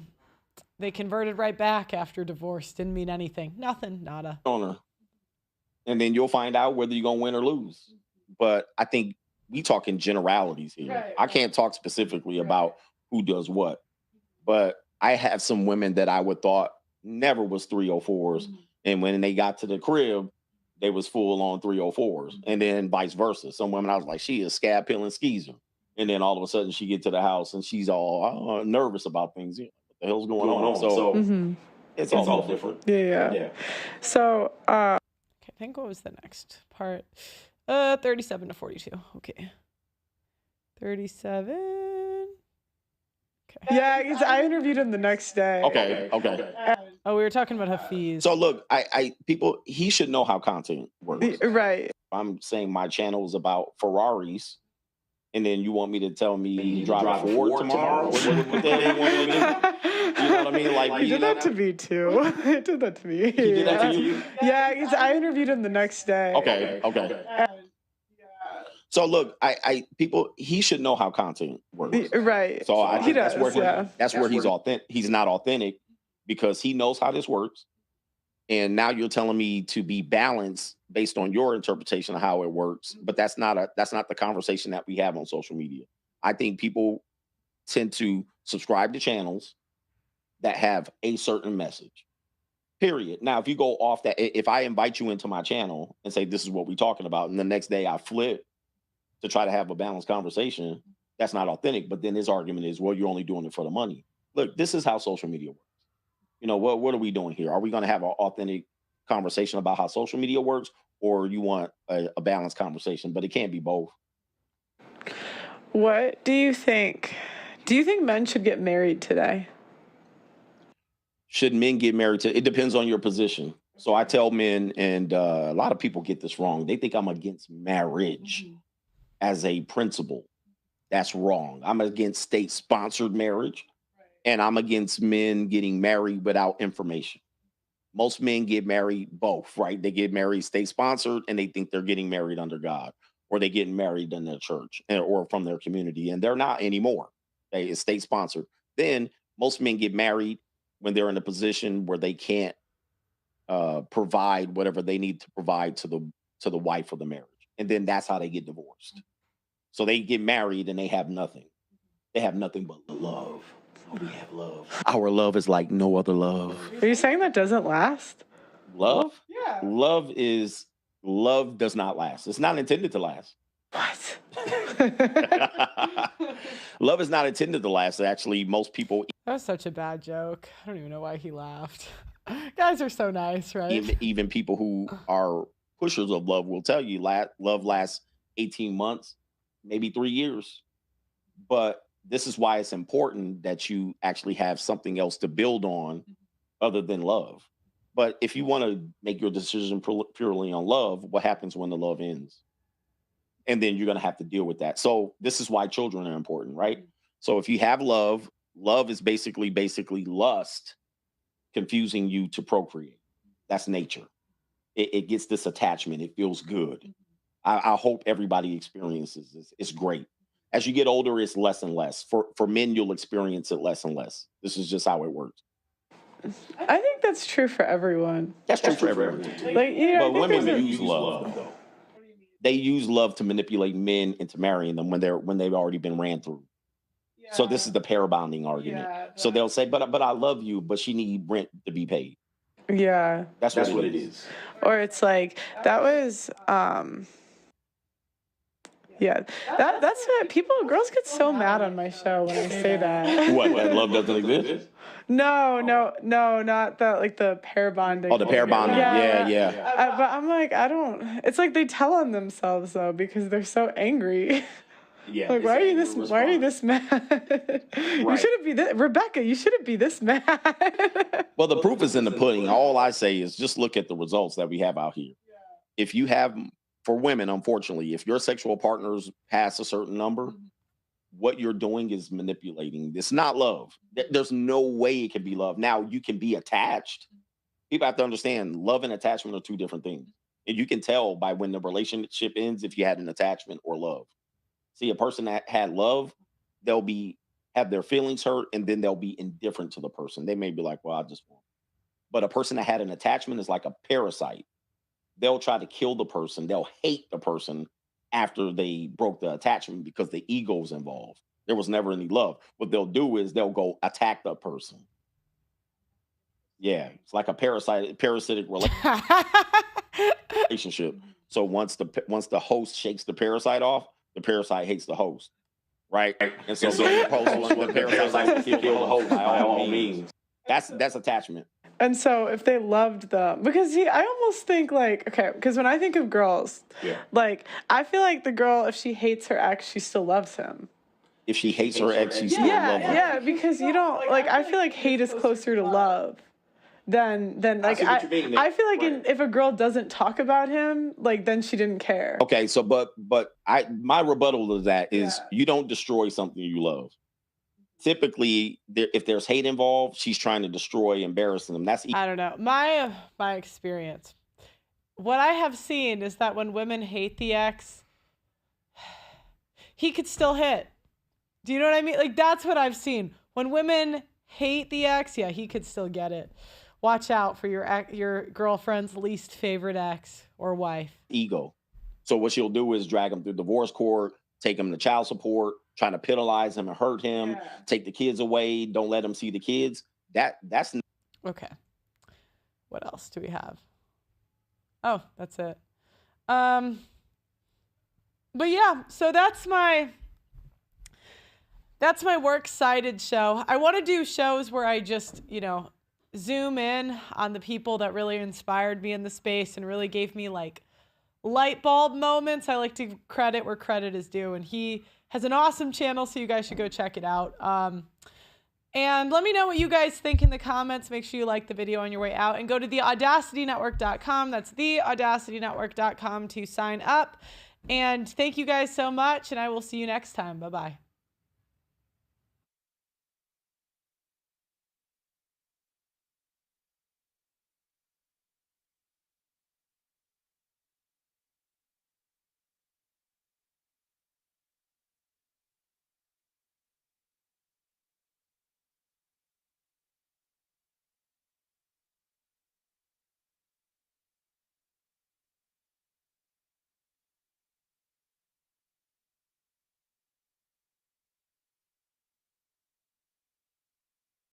Speaker 1: they converted right back after divorce. Didn't mean anything. Nothing. Nada.
Speaker 3: Owner. And then you'll find out whether you're going to win or lose. But I think we talk in generalities here. Right. I can't talk specifically about who does what. But I have some women that I would thought never was 304s. Mm-hmm. And when they got to the crib, they was full on 304s. Mm-hmm. And then vice versa. Some women I was like, she is scab peeling skeezer. And then all of a sudden she get to the house and she's all nervous about things. You know, what the hell's going on? So
Speaker 6: mm-hmm.
Speaker 3: it's all different.
Speaker 6: Yeah. So
Speaker 1: okay, I think what was the next part? 37 to 42. Okay. 37. Okay.
Speaker 6: Yeah, I interviewed him the next day.
Speaker 3: Okay.
Speaker 1: Oh, we were talking about Hafiz.
Speaker 3: So look, he should know how content works.
Speaker 6: Right.
Speaker 3: I'm saying my channel is about Ferraris, and then you want me to tell me you drive a Ford tomorrow? What the hell you want me to do? You know what I mean? Like,
Speaker 6: he did that to me too. He did that to me.
Speaker 3: He did that to you?
Speaker 6: Yeah, I interviewed him the next day.
Speaker 3: Okay. So look, he should know how content works.
Speaker 6: Right.
Speaker 3: So I think that's where he's authentic. He's not authentic because he knows how this works. And now you're telling me to be balanced based on your interpretation of how it works. But that's not the conversation that we have on social media. I think people tend to subscribe to channels that have a certain message. Period. Now, if you go off that, if I invite you into my channel and say, this is what we're talking about, and the next day I flip to try to have a balanced conversation, That's not authentic. But then his argument is, well, you're only doing it for the money. Look, this is how social media works. You know, what are we doing here? Are we going to have an authentic conversation about how social media works, or you want a balanced conversation? But it can't be both.
Speaker 6: What do you think? Do you think men should get married today?
Speaker 3: Should men get married to? It depends on your position. So I tell men, and a lot of people get this wrong. They think I'm against marriage as a principle. That's wrong. I'm against state-sponsored marriage, and I'm against men getting married without information. Most men get married both, right? They get married state-sponsored, and they think they're getting married under God, or they getting married in their church or from their community, and they're not anymore. It's state-sponsored. Then most men get married when they're in a position where they can't provide whatever they need to provide to the wife of the marriage, and then that's how they get divorced. So they get married and they have nothing. They have nothing but love. Oh, we have love. Our love is like no other love.
Speaker 6: Are you saying that doesn't last?
Speaker 3: Love?
Speaker 1: Yeah.
Speaker 3: Love does not last. It's not intended to last.
Speaker 6: What?
Speaker 3: Love is not intended to last. Actually, most people,
Speaker 1: That was such a bad joke. I don't even know why he laughed. Guys are so nice, right?
Speaker 3: even people who are pushers of love will tell you love lasts 18 months, maybe 3 years. But this is why it's important that you actually have something else to build on other than love. But if you want to make your decision purely on love, what happens when the love ends? And then you're going to have to deal with that. So this is why children are important, right? So if you have love is basically lust confusing you to procreate. That's nature. It gets this attachment. It feels good. I hope everybody experiences this. It's great. As you get older, it's less and less. For men, you'll experience it less and less. This is just how it works.
Speaker 6: I think that's true for everyone.
Speaker 3: That's true for everyone.
Speaker 6: Like, you know,
Speaker 3: But women use love, though. They use love to manipulate men into marrying them when they've already been ran through. Yeah. So this is the pair bonding argument. Yeah, so they'll say, but I love you, but she need rent to be paid.
Speaker 6: Yeah.
Speaker 3: That's what it is.
Speaker 6: Or it's like, that was, yeah, that's what girls get so mad on my show when I say that.
Speaker 3: What love doesn't exist?
Speaker 6: No, not that, like the pair bonding.
Speaker 3: Oh, the pair bonding. Yeah.
Speaker 6: But I'm like, it's like they tell on themselves though, because they're so angry.
Speaker 3: Yeah.
Speaker 6: Like, why are you this mad? Right. You shouldn't be this, Rebecca, you shouldn't be this mad.
Speaker 3: Well, the proof is in the pudding. All I say is just look at the results that we have out here. Yeah. If you have, for women, unfortunately, if your sexual partners pass a certain number, what you're doing is manipulating. It's not love. There's no way it can be love. Now, you can be attached. People have to understand love and attachment are two different things. And you can tell by when the relationship ends if you had an attachment or love. See, a person that had love, they'll have their feelings hurt, and then they'll be indifferent to the person. They may be like, well, I just want. But a person that had an attachment is like a parasite. They'll try to kill the person. They'll hate the person after they broke the attachment because the ego's involved. There was never any love. What they'll do is they'll go attack the person. Yeah, it's like a parasitic relationship. So once the host shakes the parasite off, the parasite hates the host, right? And so the parasite will kill the host by all means. That's attachment.
Speaker 6: And so if they loved them, because I almost think like, okay, because when I think of girls, like I feel like the girl, if she hates her ex, she still loves him.
Speaker 3: If she hates her ex, she still loves him.
Speaker 6: Yeah, because you don't, like, I feel like hate is closer to love than like, I feel like if a girl doesn't talk about him, like, then she didn't care.
Speaker 3: Okay, so, but my rebuttal to that is you don't destroy something you love. Typically, if there's hate involved, she's trying to destroy, embarrass them.
Speaker 1: I don't know. My experience, what I have seen is that when women hate the ex, he could still hit. Do you know what I mean? Like, that's what I've seen. When women hate the ex, yeah, he could still get it. Watch out for your girlfriend's least favorite ex or wife.
Speaker 3: Ego. So what she'll do is drag him through divorce court, take him to child support, trying to penalize him and hurt him, take the kids away, don't let him see the kids. That's
Speaker 1: okay. What else do we have? Oh, that's it. But yeah, so that's my That's my works cited show. I want to do shows where I just, you know, zoom in on the people that really inspired me in the space and really gave me like light bulb moments. I like to credit where credit is due, and he has an awesome channel, so you guys should go check it out. And let me know what you guys think in the comments. Make sure you like the video on your way out and go to theaudacitynetwork.com. That's theaudacitynetwork.com to sign up. And thank you guys so much, and I will see you next time. Bye-bye.